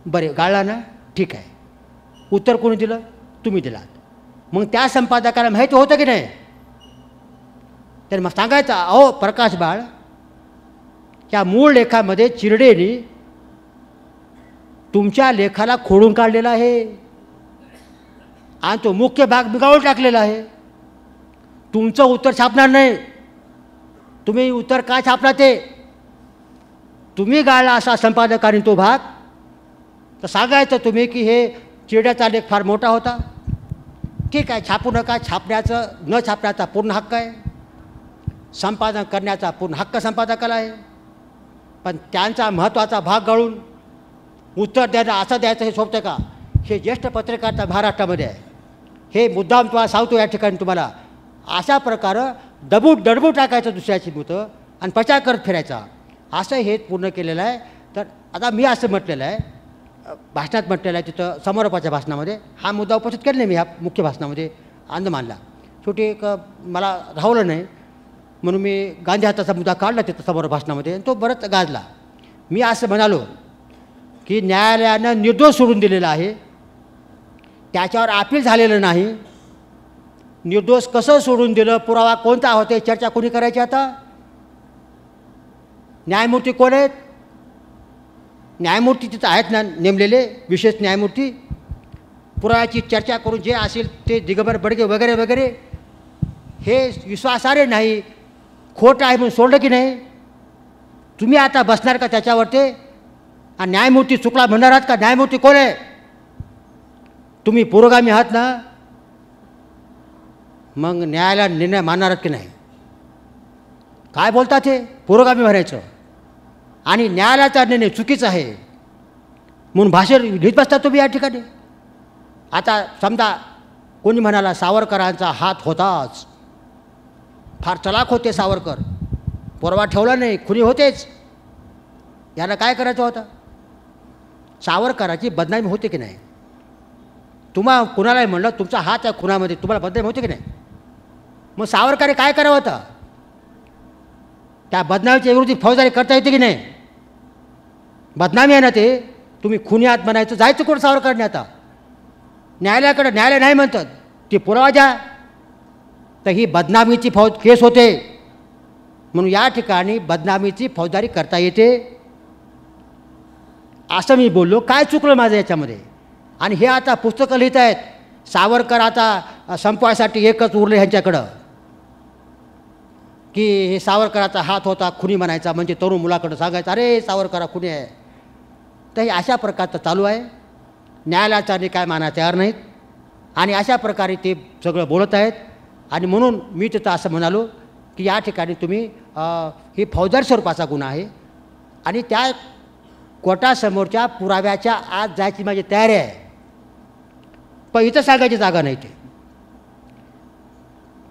बरे, गाळला ना, ठीक आहे. उत्तर कोणी दिलं? तुम्ही दिलात. मग त्या संपादकाला माहिती होतं की नाही? तर मग सांगायचं अहो प्रकाश बाळ त्या मूळ लेखामध्ये चिरडेने तुमच्या लेखाला खोडून काढलेला आहे आणि तो मुख्य भाग बिघाडून टाकलेला आहे. तुमचं उत्तर छापणार नाही. तुम्ही उत्तर काय छापला ते तुम्ही गाळला असा संपादकाने तो भाग, तर सांगायचं तुम्ही की हे चिरड्याचा लेख फार मोठा होता. ठीक आहे, छापू नका. छापण्याचं न छापण्याचा पूर्ण हक्क आहे. संपादन करण्याचा पूर्ण हक्क संपादकाला आहे. पण त्यांचा महत्त्वाचा भाग गाळून उत्तर द्यायला असं द्यायचं हे सोपतं का? हे ज्येष्ठ पत्रकारिता महाराष्ट्रामध्ये आहे. हे मुद्दाम तुम्हाला सांगतो या ठिकाणी तुम्हाला. अशा प्रकारे डबू टाकायचं दुसऱ्याची मतं आणि प्रचार करत फिरायचा, असं हे पूर्ण केलेलं आहे. तर आता मी असं म्हटलेलं आहे, भाषणात म्हटलेलं आहे, तिथं समारोपाच्या भाषणामध्ये हा मुद्दा उपस्थित केला नाही मी ह्या मुख्य भाषणामध्ये अंदमानला. शेवटी एक मला राहवलं नाही म्हणून मी गांधी हाताचा मुद्दा काढला तिथं समारोप भाषणामध्ये आणि तो बरंच गाजला. मी असं म्हणालो की न्यायालयानं निर्दोष सोडून दिलेला आहे, त्याच्यावर अपील झालेलं नाही. निर्दोष कसं सोडून दिलं, पुरावा कोणता होते, चर्चा कोणी करायची? आता न्यायमूर्ती कोण आहेत? न्यायमूर्ती तिथं आहेत ना नेमलेले विशेष न्यायमूर्ती. पुराव्याची चर्चा करून जे असेल ते दिगंबर बडगे वगैरे वगैरे हे विश्वासार्ह नाही, खोटं आहे म्हणून सोडलं की नाही? तुम्ही आता बसणार का त्याच्यावर? ते आणि न्यायमूर्ती चुकला म्हणणार आहात का? न्यायमूर्ती कोण आहे? तुम्ही पुरोगामी आहात ना, मग न्यायालयात निर्णय मानणार आहात की नाही? काय बोलतात हे? पुरोगामी म्हणायचं आणि न्यायालयाचा निर्णय चुकीचा आहे म्हणून भाषण लिहित बसता तुम्ही या ठिकाणी. आता समजा कोणी म्हणाला सावरकरांचा हात होताच, फार चलाख होते सावरकर, पुरावा ठेवला नाही, खुनी होतेच, याला काय करायचं होतं? सावरकराची बदनामी होते की नाही? कुणालाही म्हणलं तुमचा हात आहे खुनामध्ये, तुम्हाला बदनामी होते की नाही? मग सावरकरांनी काय करावं होतं? त्या बदनामीच्या विरोधी फौजदारी करता येते की नाही? बदनामी आहे ना ते. तुम्ही खुनी आहात म्हणायचं, जायचं कोण सावरकरांनी? आता न्यायालयाकडे, न्यायालय नाही म्हणतात, ते पुरावा द्या. तर ही बदनामीची केस होते म्हणून या ठिकाणी बदनामीची फौजदारी करता येते असं मी बोललो. काय चुकलं माझं याच्यामध्ये? आणि हे आता पुस्तकं लिहित आहेत, सावरकर आता संपवायसाठी एकच उरले ह्यांच्याकडं की हे सावरकराचा हात होता, खुनी म्हणायचा, म्हणजे तरुण मुलाकडं सांगायचं अरे सावरकरा खुनी आहे. तर हे अशा प्रकारचं चालू आहे. न्यायालयाचा निकाय मानायला तयार नाहीत आणि अशा प्रकारे ते सगळं बोलत आहेत. आणि म्हणून मी तिथं असं म्हणालो की या ठिकाणी तुम्ही ही फौजदारी स्वरूपाचा गुन्हा आहे आणि त्या कोर्टासमोरच्या पुराव्याच्या आत जायची माझी तयारी आहे, पण इथं सांगायची जागा नाही. ते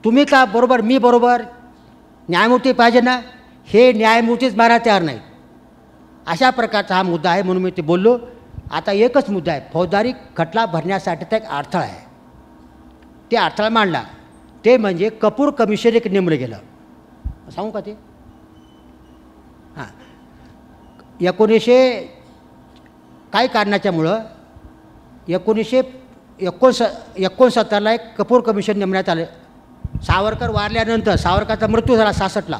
तुम्ही का बरोबर, मी बरोबर, न्यायमूर्ती पाहिजे ना, हे न्यायमूर्तीच मारायला तयार नाहीत. अशा प्रकारचा हा मुद्दा आहे म्हणून मी ते बोललो. आता एकच मुद्दा आहे, फौजदारी खटला भरण्यासाठीचा एक अडथळा आहे. ते अडथळा मांडला, ते म्हणजे कपूर कमिशन एक नेमलं गेलं. सांगू का ते? हां, काही कारणाच्यामुळं 1969ला एक कपूर कमिशन नेमण्यात आलं. सावरकर वारल्यानंतर, सावरकरचा मृत्यू झाला 66ला,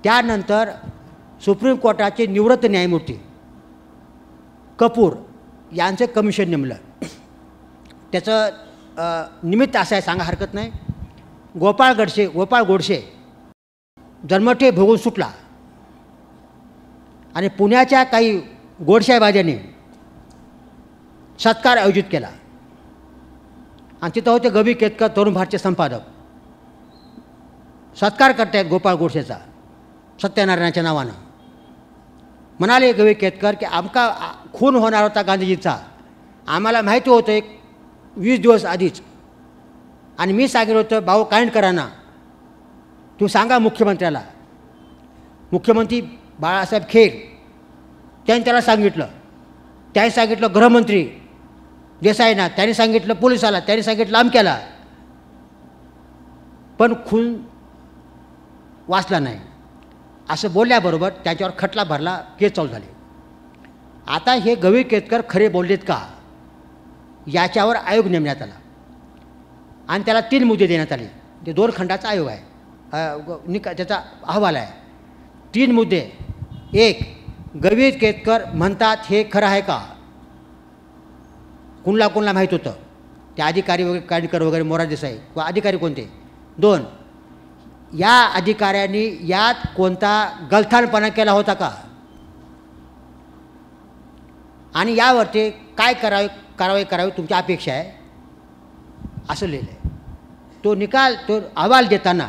त्यानंतर सुप्रीम कोर्टाचे निवृत्त न्यायमूर्ती कपूर यांचं कमिशन नेमलं. त्याचं निमित्त असं आहे, सांगा हरकत नाही. गोपाळ गोडसे जन्मठे भोगून सुटला आणि पुण्याच्या काही गोडशाहीबाजांनी सत्कार आयोजित केला आणि तिथं होते गवी केतकर, तरुण भारतीय संपादक. सत्कार करतायत गोपाळ गोडसेचा सत्यनारायणाच्या नावानं. म्हणाले गवी केतकर की आमका खून होणार होता गांधीजीचा, आम्हाला माहिती होतं एक 20 दिवस आधीच, आणि मी सांगितलं होतं भाऊ कायंदकरांना तू सांगा मुख्यमंत्र्याला. मुख्यमंत्री बाळासाहेब खेर त्यांनी त्याला सांगितलं, त्यांनी सांगितलं गृहमंत्री देसाईंना, त्यांनी सांगितलं पोलिसाला, त्यांनी सांगितलं अमक्याला, पण खून वाचला नाही. असं बोलल्याबरोबर त्याच्यावर खटला भरला, केस चालू झाले. आता हे गवी केतकर खरे बोललेत का याच्यावर आयोग नेमण्यात आला आणि त्याला 3 मुद्दे देण्यात आले. ते 2 खंडाचा आयोग आहे, त्याचा अहवाल आहे. 3 मुद्दे. 1, गवी केतकर म्हणतात हे खरं आहे का? कुणाला माहीत होतं? ते अधिकारी वगैरे, कायंदकर वगैरे, मोरारजी देसाई व अधिकारी कोणते? 2, या अधिकाऱ्यांनी यात कोणता गलथानपणा केला होता का आणि यावर ते काय कारवाई करावी तुमची अपेक्षा आहे, असं लिहिलं आहे. तो अहवाल देताना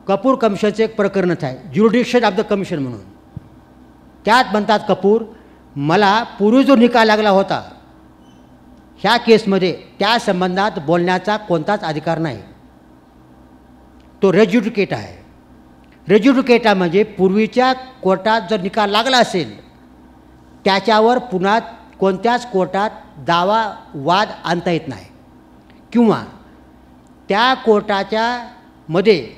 कपूर कमिशनचं एक प्रकरणच आहे, ज्युरिडिक्शन ऑफ द कमिशन म्हणून. त्यात म्हणतात कपूर, मला पूर्वी जो निकाल लागला होता ह्या केसमध्ये त्या संबंधात बोलण्याचा कोणताच अधिकार नाही. तो रेज्युडिकेट आहे. रेज्युडिकेटा म्हणजे पूर्वीच्या कोर्टात जर निकाल लागला असेल त्याच्यावर पुन्हा कोणत्याच कोर्टात दावा वाद आणता येत नाही, किंवा त्या कोर्टाच्या मध्ये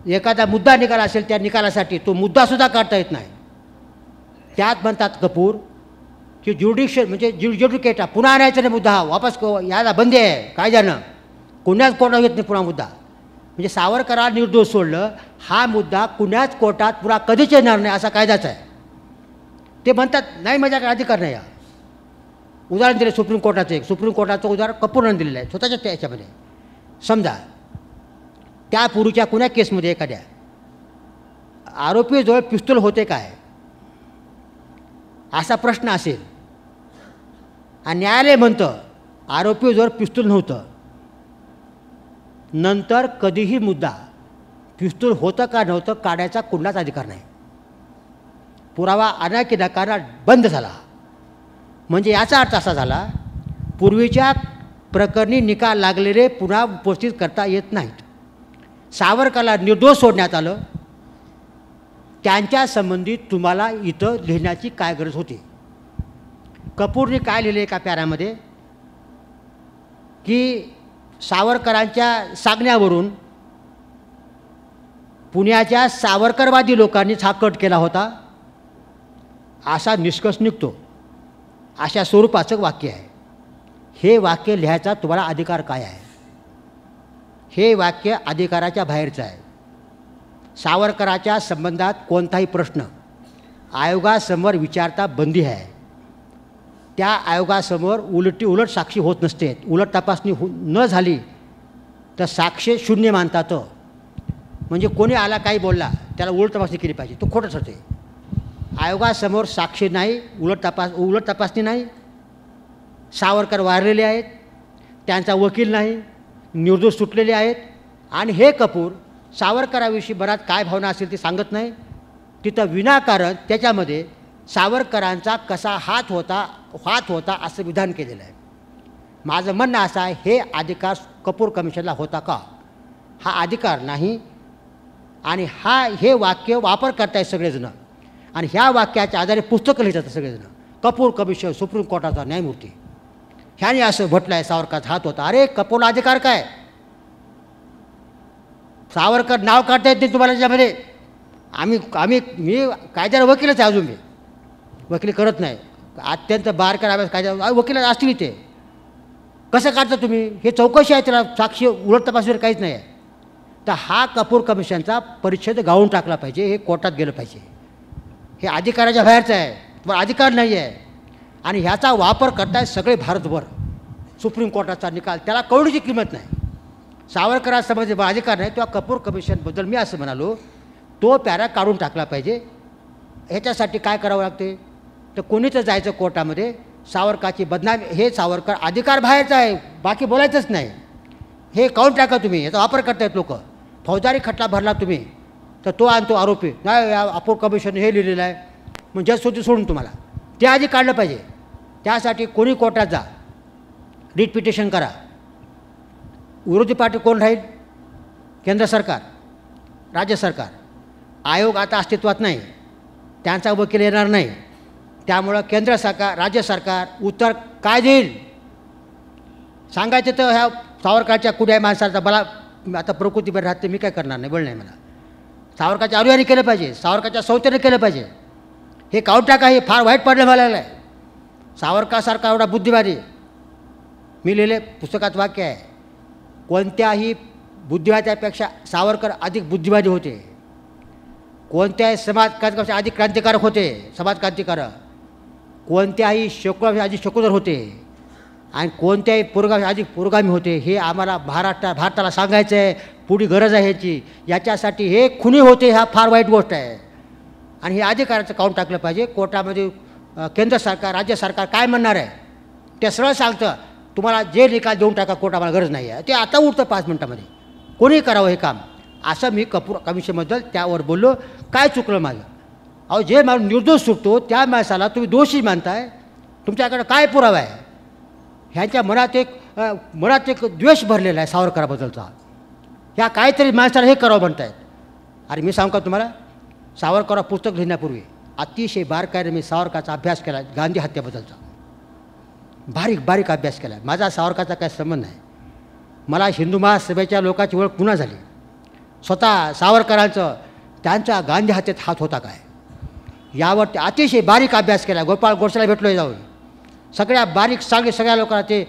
एखादा मुद्दा निकाल असेल त्या निकालासाठी तो मुद्दासुद्धा काढता येत नाही. त्यात म्हणतात कपूर की ज्युडिशियल म्हणजे ज्युडिकेटा पुन्हा आणायचा नाही मुद्दा, हा वापस याला बंदी आहे कायद्यानं, कोणाच कोर्टात येत नाही पुन्हा मुद्दा. म्हणजे सावरकराला निर्दोष सोडलं, हा मुद्दा कुण्याच कोर्टात पुन्हा कधीच येणार नाही असा कायदाच आहे. ते म्हणतात नाही माझ्याकडे अधिकार नाही. उदाहरण दिलं सुप्रीम कोर्टाचं, एक सुप्रीम कोर्टाचं उदाहरण कपूरनं दिलेलं आहे स्वतःच्या त्याच्यामध्ये. समजा त्यापूर्वीच्या कुण्या केसमध्ये एखाद्या आरोपीजवळ पिस्तूल होते काय, असा प्रश्न असेल आणि न्यायालय म्हणतं आरोपीजवळ पिस्तूल नव्हतं, नंतर कधीही मुद्दा पिस्तूल होतं का नव्हतं काढायचा कुणालाच अधिकार नाही. पुरावा आणा की नकारा बंद झाला. म्हणजे याचा अर्थ असा झाला पूर्वीच्या प्रकरणी निकाल लागलेले पुन्हा उपस्थित करता येत नाहीत. सावरकरला निर्दोष सोडण्यात आलं, त्यांच्या संबंधित तुम्हाला इथं लिहिण्याची काय गरज होती? कपूरने काय लिहिले एका प्याऱ्यामध्ये की सावरकरांच्या सांगण्यावरून पुण्याच्या सावरकरवादी लोकांनीच हा कट केला होता असा निष्कर्ष निघतो. अशा स्वरूपाचं वाक्य आहे. हे वाक्य लिहायचा तुम्हाला अधिकार काय आहे? हे वाक्य अधिकाराच्या बाहेरचं आहे. सावरकराच्या संबंधात कोणताही प्रश्न आयोगासमोर विचारता बंदी आहे. त्या आयोगासमोर उलट साक्षी होत नसते. उलट तपासणी न झाली तर साक्ष शून्य मानतात. म्हणजे कोणी आला काही बोलला त्याला उलट तपासणी केली पाहिजे, तो खोटंच होते. आयोगासमोर साक्षी नाही, उलट तपासणी नाही. सावरकर वारलेले आहेत, त्यांचा वकील नाही, निर्दोष सुटलेले आहेत. आणि हे कपूर सावरकराविषयी बराच काय भावना असेल ते सांगत नाही. तिथं विनाकारण त्याच्यामध्ये सावरकरांचा कसा हात होता असं विधान केलेलं आहे. माझं म्हणणं असं आहे, हे अधिकार कपूर कमिशनला होता का? हा अधिकार नाही. आणि हे वाक्य वापर करतायत सगळेजण आणि ह्या वाक्याच्या आधारे पुस्तकं लिहितात सगळेजण. कपूर कमिशन सुप्रीम कोर्टाचा न्यायमूर्ती ह्याने असं म्हटलं आहे सावरकरचा हात होता. अरे कपूरला अधिकार काय? सावरकर नाव काढता येत नाही तुम्हाला त्याच्यामध्ये. मी कायद्याला वकीलच आहे, अजून मी वकिली करत नाही, अत्यंत बारकाईने अभ्यास कायदा वकील असतील ते. कसं काढता तुम्ही? हे चौकशी आहे, त्याला साक्षी उलट तपास काहीच नाही आहे. तर हा कपूर कमिशनचा परिच्छेद गाळून टाकला पाहिजे, हे कोर्टात गेलं पाहिजे. हे अधिकाराच्या बाहेरचं आहे, तुम्हाला अधिकार नाही आहे. आणि ह्याचा वापर करतायत सगळे भारतभर. सुप्रीम कोर्टाचा निकाल त्याला कवडीची किंमत नाही. सावरकरांसंबंधी अधिकार नाही, तेव्हा कपूर कमिशनबद्दल मी असं म्हणालो तो पॅरा काढून टाकला पाहिजे. ह्याच्यासाठी काय करावं लागते? तर कोणीच जायचं कोर्टामध्ये सावरकराची बदनामी. हे सावरकर अधिकार बाहेरचं आहे, बाकी बोलायचंच नाही. हे काढून टाका तुम्ही. याचा वापर करतायत लोक. फौजदारी खटला भरला तुम्ही तर तो आणतो आरोपी नाही, कपूर कमिशन हे लिहिलेलं आहे, मग जज सोडून तुम्हाला ते आधी काढलं पाहिजे. त्यासाठी कोणी कोर्टात जा, रिट पिटिशन करा. विरोधी पार्टी कोण राहील? केंद्र सरकार, राज्य सरकार. आयोग आता अस्तित्वात नाही, त्यांचा वकील येणार नाही. त्यामुळं केंद्र सरकार, राज्य सरकार उत्तर काय देईल सांगायचं. तर ह्या सावरकरच्या कुठल्याही माणसाचा मला आता प्रकृती बरं राहते, मी काय करणार नाही, बळ नाही मला. सावरकरच्या अनुयायी केलं पाहिजे, सावरकरच्या संस्थेने केलं पाहिजे. हे काढून टाका, हे फार वाईट पडलं मला आहे. सावरकरसारखा एवढा बुद्धिवादी, मी लिहिले पुस्तकात वाक्य आहे, कोणत्याही बुद्धिवाद्यापेक्षा सावरकर अधिक बुद्धिवादी होते. कोणत्याही समाजकारापेक्षा अधिक क्रांतिकारक होते, समाजक्रांतिकारक. कोणत्याही शकुरापेक्षा अधिक शकुधर होते आणि कोणत्याही पुरोगामी अधिक पुरोगामी होते. हे आम्हाला भारताला सांगायचं आहे, पुढी गरज आहे ह्याची. याच्यासाठी हे खुनी होते, हा फार वाईट गोष्ट आहे. आणि हे अधिकाराचं काढून टाकलं पाहिजे. कोर्टामध्ये केंद्र सरकार, राज्य सरकार काय म्हणणार आहे ते सरळ सांगतं, तुम्हाला जे निकाल देऊन टाका, कोर्ट आम्हाला गरज नाही आहे. ते आता उठतं 5 मिनिटामध्ये. कोणी करावं हे काम, असं मी कपूर कमिशनबद्दल त्यावर बोललो. काय चुकलं माझं? अहो, जे माणूस निर्दोष सुटतो त्या माणसाला तुम्ही दोषी मानताय, तुमच्याकडे काय पुरावा आहे? ह्यांच्या मनात एक द्वेष भरलेला आहे सावरकराबद्दलचा. ह्या काहीतरी माणसाला हे करावं म्हणतायत. अरे मी सांगू का तुम्हाला, सावरकरावर पुस्तक लिहिण्यापूर्वी अतिशय बारकाईने मी सावरकराचा अभ्यास केला, गांधी हत्येबद्दलचा बारीक अभ्यास केला. माझा सावरकराचा काही संबंध नाही. मला हिंदू महासभेच्या लोकांची ओळख पुन्हा झाली. स्वतः सावरकरांचं त्यांच्या गांधी हत्येत हात होता काय यावर अतिशय बारीक अभ्यास केला. गोपाळ गोडसेला भेटलो जाऊन, सगळ्या बारीक सगळ्या लोकांना, ते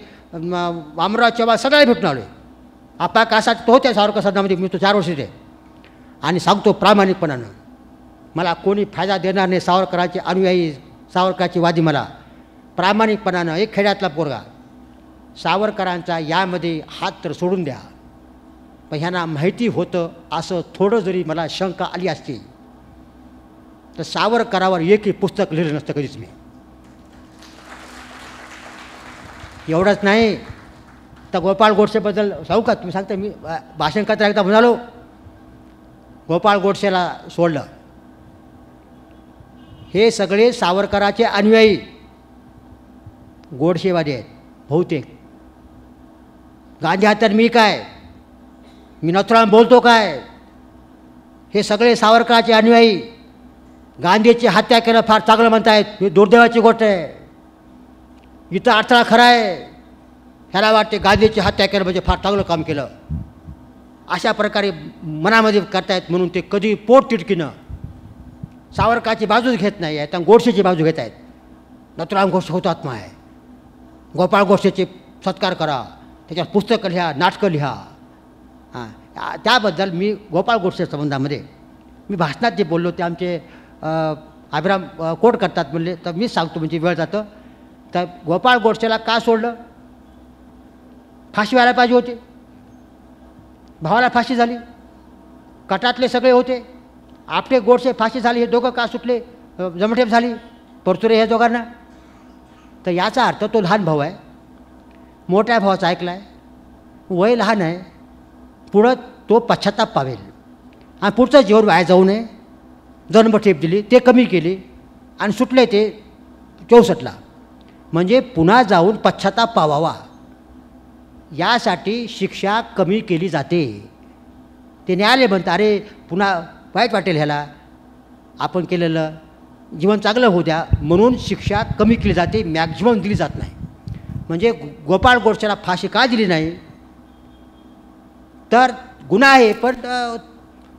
वामराव चव्हाण सगळ्या भेटून आलो. आपा कासा तो होत्या सावरकर सदनामध्ये, मी तो 4 वर्ष ते. आणि सांगतो प्रामाणिकपणानं, मला कोणी फायदा देणार नाही. सावरकरांचे अनुयायी, सावरकरांची वादी, मला प्रामाणिकपणानं एक खेड्यातला पोरगा. सावरकरांचा यामध्ये हात तर सोडून द्या, पण ह्यांना माहिती होतं असं थोडं जरी मला शंका आली असती तर सावरकरावर एकही पुस्तक लिहिलं नसतं कधीच मी. एवढंच नाही तर गोपाळ गोडसेबद्दल सांगू का? तुम्ही सांगता, मी भाषण करता एकदा म्हणालो गोपाळ गोडसेला सोडलं. हे सगळे सावरकराचे अनुयायी गोडसेवादी आहेत बहुतेक. गांधी हत्यार मी काय, मी नथुराम बोलतो काय, हे सगळे सावरकराचे अनुयायी. गांधीची हत्या केलं फार चांगलं म्हणतायत, ही दुर्दैवाची गोष्ट आहे. इथं अडथळा खरा आहे. ह्याला वाटते गांधीची हत्या केलं म्हणजे फार चांगलं काम केलं, अशा प्रकारे मनामध्ये करतायत. म्हणून ते कधी पोट तिटकीनं सावरकराची बाजूच घेत नाही आहेत आणि गोडसेची बाजू घेत आहेत. नथुराम गोडसे हुतात्मा आहे, गोपाळ गोडसेचे सत्कार करा, त्याच्यावर पुस्तकं लिहा, नाटकं लिहा. हां, त्याबद्दल मी गोपाळ गोडसे संबंधामध्ये मी भाषणात जे बोललो ते आमचे अभिराम कोट करतात म्हणले, तर मीच सांगतो म्हणजे वेळ जातं. तर गोपाळ गोडसेला का सोडलं? फाशी व्हायला पाहिजे होती. भावाला फाशी झाली, कटातले सगळे होते. आपटे गोडसे फाशी झाली, हे दोघं का सुटले? जमठेप झाली परतुरे ह्या दोघांना. तर याचा अर्थ तो लहान भाऊ आहे, मोठ्या भावाचा ऐकला आहे, वय लहान आहे, पुढं तो पश्चाताप पावेल आणि पुढचं जीवन वाया जाऊ नये. जन्मठेप दिली, ते कमी केली आणि सुटले ते 64ला. म्हणजे पुन्हा जाऊन पश्चाताप पावावा यासाठी शिक्षा कमी केली जाते. ते न्यायालय म्हणतं अरे पुन्हा वाईट वाटेल ह्याला, आपण केलेलं जीवन चांगलं होऊ द्या म्हणून शिक्षा कमी केली जाते, मॅक्झिमम दिली जात नाही. म्हणजे गोपाळ गोडसेला फाशी का दिली नाही? तर गुन्हा आहे पण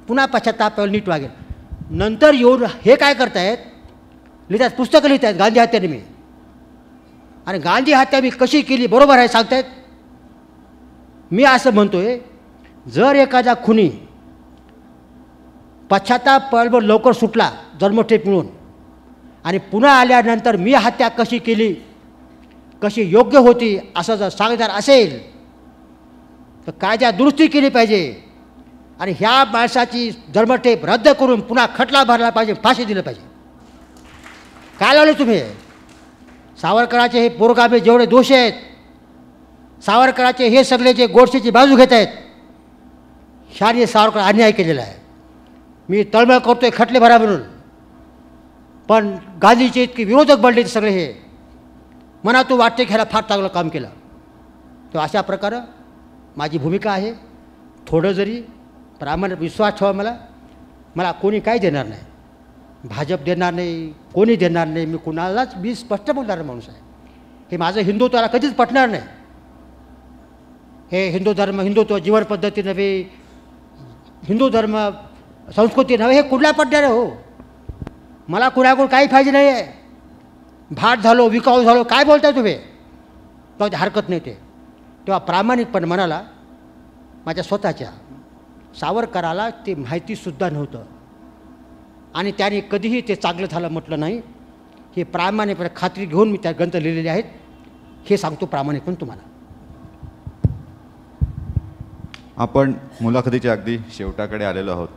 पुन्हा पश्चाताप नीट वागेल. नंतर येऊन हे काय करतायत, लिहितात, पुस्तकं लिहित आहेत गांधी हत्याने मी, आणि गांधी हत्या मी कशी केली बरोबर आहे सांगतायत. मी असं म्हणतोय, जर एखादा खुनी पश्चाताप लवकर सुटला जन्मठेप मिळून आणि पुन्हा आल्यानंतर मी हत्या कशी केली, कशी योग्य होती असं जर सांगणार असेल तर कायद्यात दुरुस्ती केली पाहिजे आणि ह्या माणसाची जन्मठेप रद्द करून पुन्हा खटला भरला पाहिजे, फाशी दिलं पाहिजे. काय लावले तुम्ही? सावरकराचे हे पुरोगामी जेवढे दोष आहेत, सावरकराचे हे सगळे जे गोडसेची बाजू घेत आहेत, ह्याने सावरकर अन्याय केलेला आहे. मी तळमळ करतोय खटले भरा म्हणून, पण गांधीचे इतके विरोधक बनले सगळे हे, मनातून वाटते की ह्याला फार चांगलं काम केलं. तर अशा प्रकारे माझी भूमिका आहे. थोडं जरी प्रामाणिक विश्वास ठेवा, मला कोणी काही देणार नाही, भाजप देणार नाही, कोणी देणार नाही. मी कुणालाच, मी स्पष्ट बोलणारा माणूस आहे. हे माझं हिंदुत्वाला कधीच पटणार नाही. हे हिंदू धर्म, हिंदुत्व जीवन पद्धती नव्हे, हिंदू धर्म संस्कृती नव्हे, हे कुठला पटणार आहे? हो, मला कुणाकडून काही पाहिजे नाही आहे. भाट झालो, विकाऊ झालो, काय बोलताय तुम्ही? तेव्हा हरकत नाही. ते तेव्हा प्रामाणिकपणे म्हणाला, माझ्या स्वतःच्या सावरकराला ते माहितीसुद्धा नव्हतं आणि त्याने कधीही ते चांगलं झालं म्हटलं नाही. हे प्रामाणिकपणे खात्री घेऊन मी त्या ग्रंथ लिहिलेले आहेत, हे सांगतो प्रामाणिकपणे तुम्हाला. आपण मुलाखतीच्या अगदी शेवटाकडे आलेलो आहोत.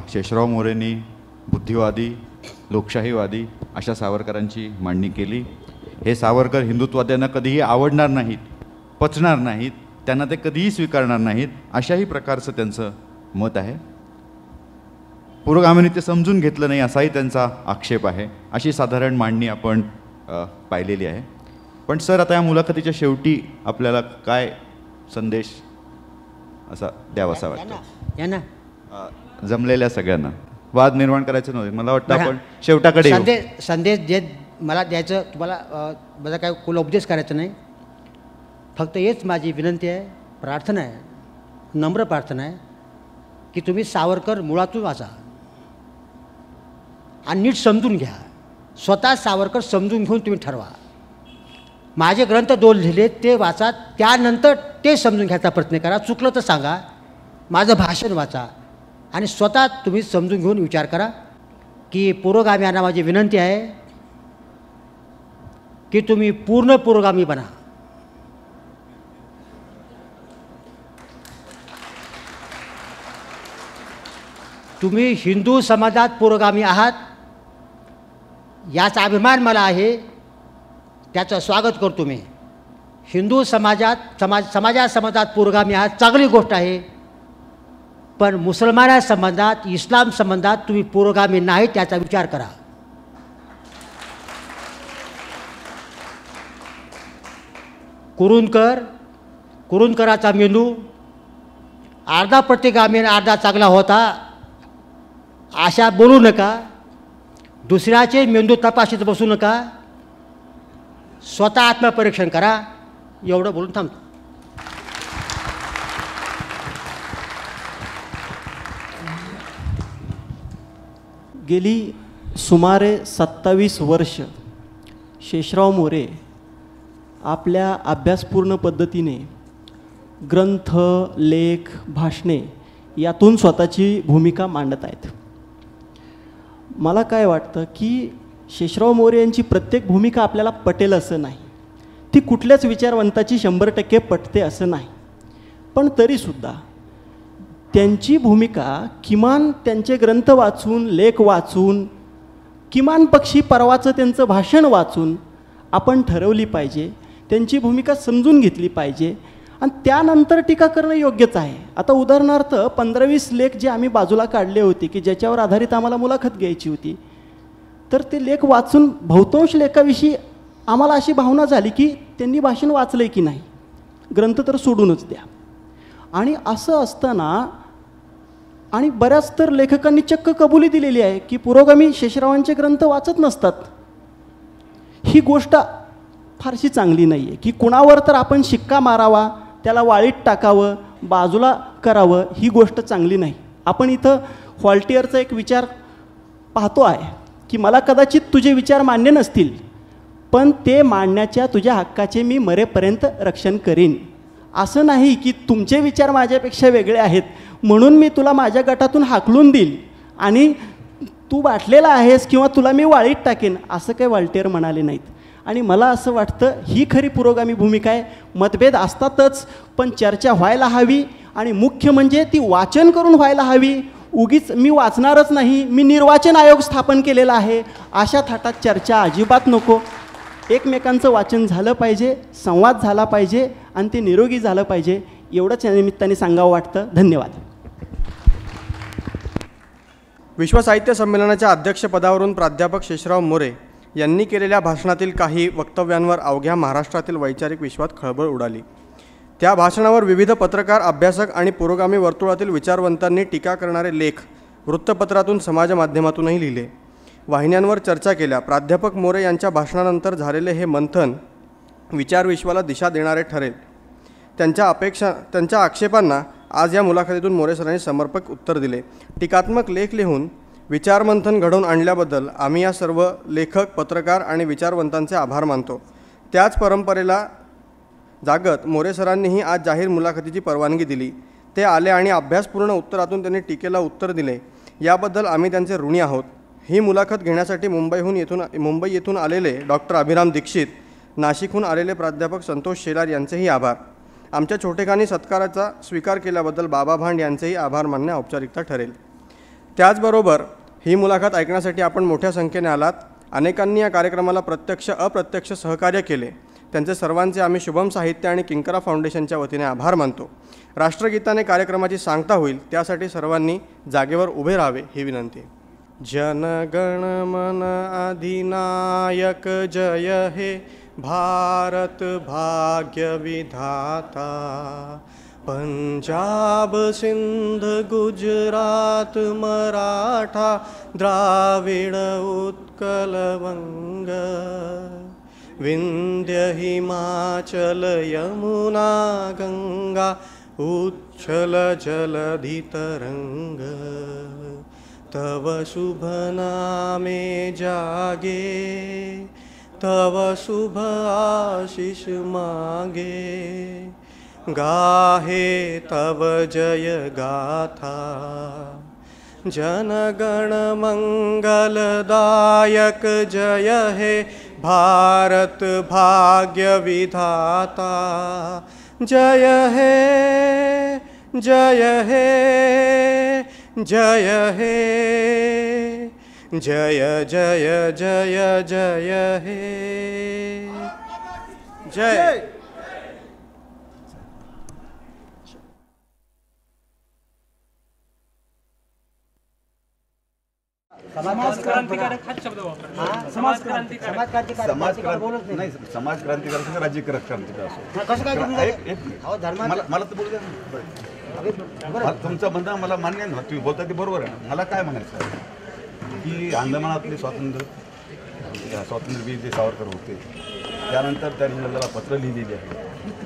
शेषराव मोरेंनी बुद्धिवादी, लोकशाहीवादी अशा सावरकरांची मांडणी केली. हे सावरकर हिंदुत्ववाद्यांना कधीही आवडणार नाहीत, पचणार नाहीत, त्यांना ते कधीही स्वीकारणार नाहीत, अशाही प्रकारचं त्यांचं मत आहे. पुरोगामीने ते समजून घेतलं नाही असाही त्यांचा आक्षेप आहे. अशी साधारण मांडणी आपण पाहिलेली आहे. पण सर, आता या मुलाखतीच्या शेवटी आपल्याला काय संदेश असा द्यावासा वाटतो? यांना जमलेल्या सगळ्यांना वाद निर्माण करायचं नव्हते. मला वाटतं आपण शेवटाकडे येऊ. संदेश जे मला द्यायचं, तुम्हाला माझा काय कुल उपदेश करायचं नाही. फक्त हेच माझी विनंती आहे, प्रार्थना आहे, नम्र प्रार्थना आहे की तुम्ही सावरकर मुळातून वाचा आणि नीट समजून घ्या. स्वतः सावरकर समजून घेऊन तुम्ही ठरवा. माझे ग्रंथ 2 लिहिले ते वाचा, त्यानंतर ते समजून घ्यायचा प्रयत्न करा. चुकलं तर सांगा, माझं भाषण वाचा आणि स्वतः तुम्ही समजून घेऊन विचार करा. की पुरोगाम्यांना माझी विनंती आहे की तुम्ही पूर्ण पुरोगामी बना. तुम्ही हिंदू समाजात पुरोगामी आहात याचा अभिमान मला आहे. त्याचं स्वागत करतो मी. हिंदू समाजात पुरोगामी हा चांगली गोष्ट आहे, पण मुसलमान संबंधात, इस्लाम संबंधात तुम्ही पुरोगामी नाही त्याचा विचार करा. कुरुंदकराचा मेंदू अर्धा प्रतिगामी आणि अर्धा चांगला होता अशा बोलू नका. दुसऱ्याचे मेंदू तपाशीत बसू नका. स्वतः आत्मपरीक्षण करा. एवढं बोलून थांबतो. गेली सुमारे 27 वर्ष शेषराव मोरे आपल्या अभ्यासपूर्ण पद्धतीने ग्रंथ, लेख, भाषणे यातून स्वतःची भूमिका मांडत आहेत. मला काय वाटतं की शेषराव मोरे यांची प्रत्येक भूमिका आपल्याला पटेल असं नाही, ती कुठल्याच विचारवंताची 100% पटते असं नाही, पण तरीसुद्धा त्यांची भूमिका किमान त्यांचे ग्रंथ वाचून, लेख वाचून, किमान पक्षी परवाचं त्यांचं भाषण वाचून आपण ठरवली पाहिजे, त्यांची भूमिका समजून घेतली पाहिजे आणि त्यानंतर टीका करणं योग्यच आहे. आता उदाहरणार्थ 15-20 लेख जे आम्ही बाजूला काढले होते की ज्याच्यावर आधारित आम्हाला मुलाखत घ्यायची होती, तर ते लेख वाचून बहुतांश लेखाविषयी आम्हाला अशी भावना झाली की त्यांनी भाषण वाचलं आहे की नाही, ग्रंथ तर सोडूनच द्या. आणि असं असताना आणि बऱ्याच तर लेखकांनी चक्क कबुली दिलेली आहे की पुरोगामी शेषरावांचे ग्रंथ वाचत नसतात. ही गोष्ट फारशी चांगली नाही आहे की कुणावर तर आपण शिक्का मारावा, त्याला वाळीत टाकावं, बाजूला करावं, ही गोष्ट चांगली नाही. आपण इथं व्हॉल्टियरचा एक विचार पाहतो आहे की मला कदाचित तुझे विचार मान्य नसतील, पण ते मांडण्याच्या तुझ्या हक्काचे मी मरेपर्यंत रक्षण करीन. असं नाही की तुमचे विचार माझ्यापेक्षा वेगळे आहेत म्हणून मी तुला माझ्या गटातून हाकलून देईल आणि तू बाटलेला आहेस किंवा तुला मी वाळीत टाकेन, असं काही व्हॉल्टियर म्हणाले नाहीत. आणि मला असं वाटतं ही खरी पुरोगामी भूमिका आहे. मतभेद असतातच, पण चर्चा व्हायला हवी आणि मुख्य म्हणजे ती वाचन करून व्हायला हवी. उगीच मी वाचणारच नाही, मी निर्वाचन आयोग स्थापन केलेला आहे, अशा थाटात चर्चा अजिबात नको. एकमेकांचं वाचन झालं पाहिजे, संवाद झाला पाहिजे आणि ते निरोगी झालं पाहिजे, एवढंच या निमित्ताने सांगावं वाटतं. धन्यवाद. विश्व साहित्य संमेलनाच्या अध्यक्षपदावरून प्राध्यापक शेषराव मोरे यांनी केलेल्या भाषणातील काही वक्तव्यांवर अवघ्या महाराष्ट्रातील वैचारिक विश्वात खळबळ उडाली. त्या भाषणावर विविध पत्रकार, अभ्यासक आणि पुरोगामी वर्तुळातील विचारवंतांनी टीका करणारे लेख वृत्तपत्रातून, समाजमाध्यमातूनही लिहिले, वाहिन्यांवर चर्चा केल्या. प्राध्यापक मोरे यांच्या भाषणानंतर झालेले हे मंथन विचारविश्वाला दिशा देणारे ठरेल. त्यांच्या आक्षेपांना आज या मुलाखतीतून मोरे सरांनी समर्पक उत्तर दिले. टीकात्मक लेख लिहून विचारमंथन घडवून आणल्याबद्दल आम्ही या सर्व लेखक, पत्रकार आणि विचारवंतांचे आभार मानतो. त्याच परंपरेला जागत मोरे सरांनीही आज जाहीर मुलाखतीची परवानगी दिली. ते आले आणि अभ्यासपूर्ण उत्तरातून त्यांनी टीकेला उत्तर दिले, याबद्दल आम्ही त्यांचे ऋणी आहोत. ही मुलाखत घेण्यासाठी मुंबई येथून आलेले डॉक्टर अभिराम दीक्षित, नाशिकहून आलेले प्राध्यापक संतोष शेलार यांचेही आभार. आमच्या छोटेखानी सत्काराचा स्वीकार केल्याबद्दल बाबा भांड यांचेही आभार मानणे औपचारिकता ठरेल. त्याचबरोबर ही मुलाखत ऐकण्यासाठी आपण मोठ्या संख्येने आलात. अनेकांनी या कार्यक्रमाला प्रत्यक्ष अप्रत्यक्ष सहकार्य केले. त्यांचे सर्वांचे आम्ही शुभम साहित्य आणि किंकरा फाउंडेशनच्या वतीने आभार मानतो. राष्ट्रगीताने कार्यक्रमाची सांगता होईल, त्यासाठी सर्वांनी जागेवर उभे राहावे ही विनंती. जनगण मन अधिनायक जय हे भारत भाग्य विधाता. पंजाब सिंध गुजरात मराठा द्राविड उत्कल वंग. विंध्य हिमाचल यमुना गंगा उच्छल जलधि तरंग. तव शुभ नामे जागे तव शुभ आशीष मागे. गाहे तव जय गाथा. जनगण मंगलदायक जय हे भारत भाग्य विधाता. जय हे जय हे जय हे जय जय जय जय हे. जय. समाज क्रांतिकारक हाच शब्द वापरला. समाज क्रांतिकारक बोलत नाही. नाही समाज क्रांतिकारक असो, राज्य क्रांतिकारक असो. कसं काय तुम्ही अहो धर्मात मला तर बोलू द्या ना. तुमचं म्हणणं मला मान्य आहे ना, तुम्ही बोलता ते बरोबर आहे ना. मला काय म्हणायचं आहे की अंदमानातले स्वातंत्र्यवीर जे सावरकर होते, त्यानंतर त्यांनी मला पत्र लिहिलेली आहे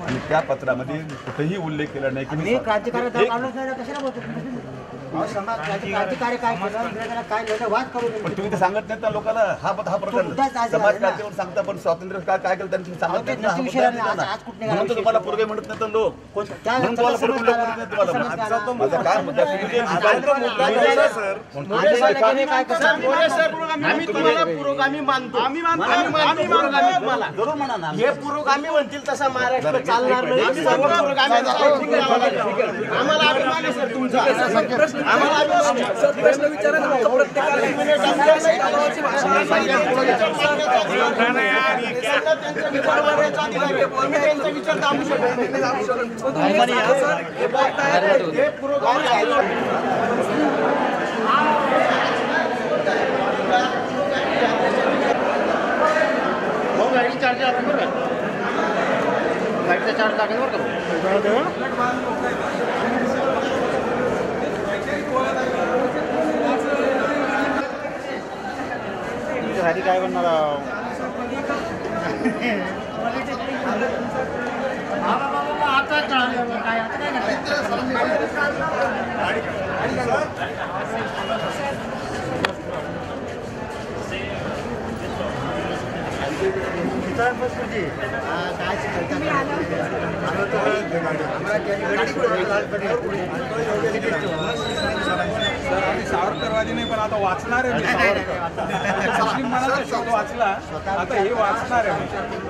आणि त्या पत्रामध्ये कुठेही उल्लेख केला नाही की मी क्रांतिकारक माणूस नाही ना, कशाला बोलतो तुम्ही? अहो समाज क्रांतिकारी काय केलं इंग्रजांना काय लढलं वाद करू नये. पण तुम्ही ते सांगत नाही ना लोकांना. हा प्रकार मुद्दाच आज समाज आहे ना. क्रांतीवर सांगता, पण स्वातंत्र्य काय केलं त्यांनी सांगत अहो, ते नाही ना. हा नसते मुद्दा विषय आहे ना. आज कुठे म्हणून तर तुम्हाला पूर्वी म्हणत नाही तर लोक. त्या म्हणून तुम्हाला समज पूर्वी करा. म्हणत नाही तुम्हाला. समज करा. माझा काय मुद्दा आहे? तुम्ही जे काय कसं आम्ही तुम्हाला पुरोगामी मानतो. आम्ही मानतो. जरूर म्हणा ना. हे पुरोगामी म्हणतील तसा महाराष्ट्र चालणार नाही. सर्व पुरोगामी आम्हाला अभिमान आहे सर तुमचा. आम्हाला अभिमान आहे. प्रश्न विचारा ना. त्यांचे विचार दाबू शकत नाही. हे पुरोगामी गाडीची चार्ज आपण बरं का गाडीचा चार्ज लागेल बरं का. काय बनणार आता काय आम्ही सावरकरवादी नाही, पण आता वाचणार आहे मी सावरकर. मुस्लिम मनाचा शब्द वाचला, आता हे वाचणार आहे मी.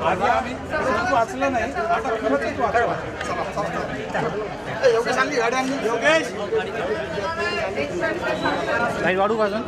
आधी आम्ही खरंच वाचलं नाही, आता खरंच वाचलं. काही वाढू का अजून?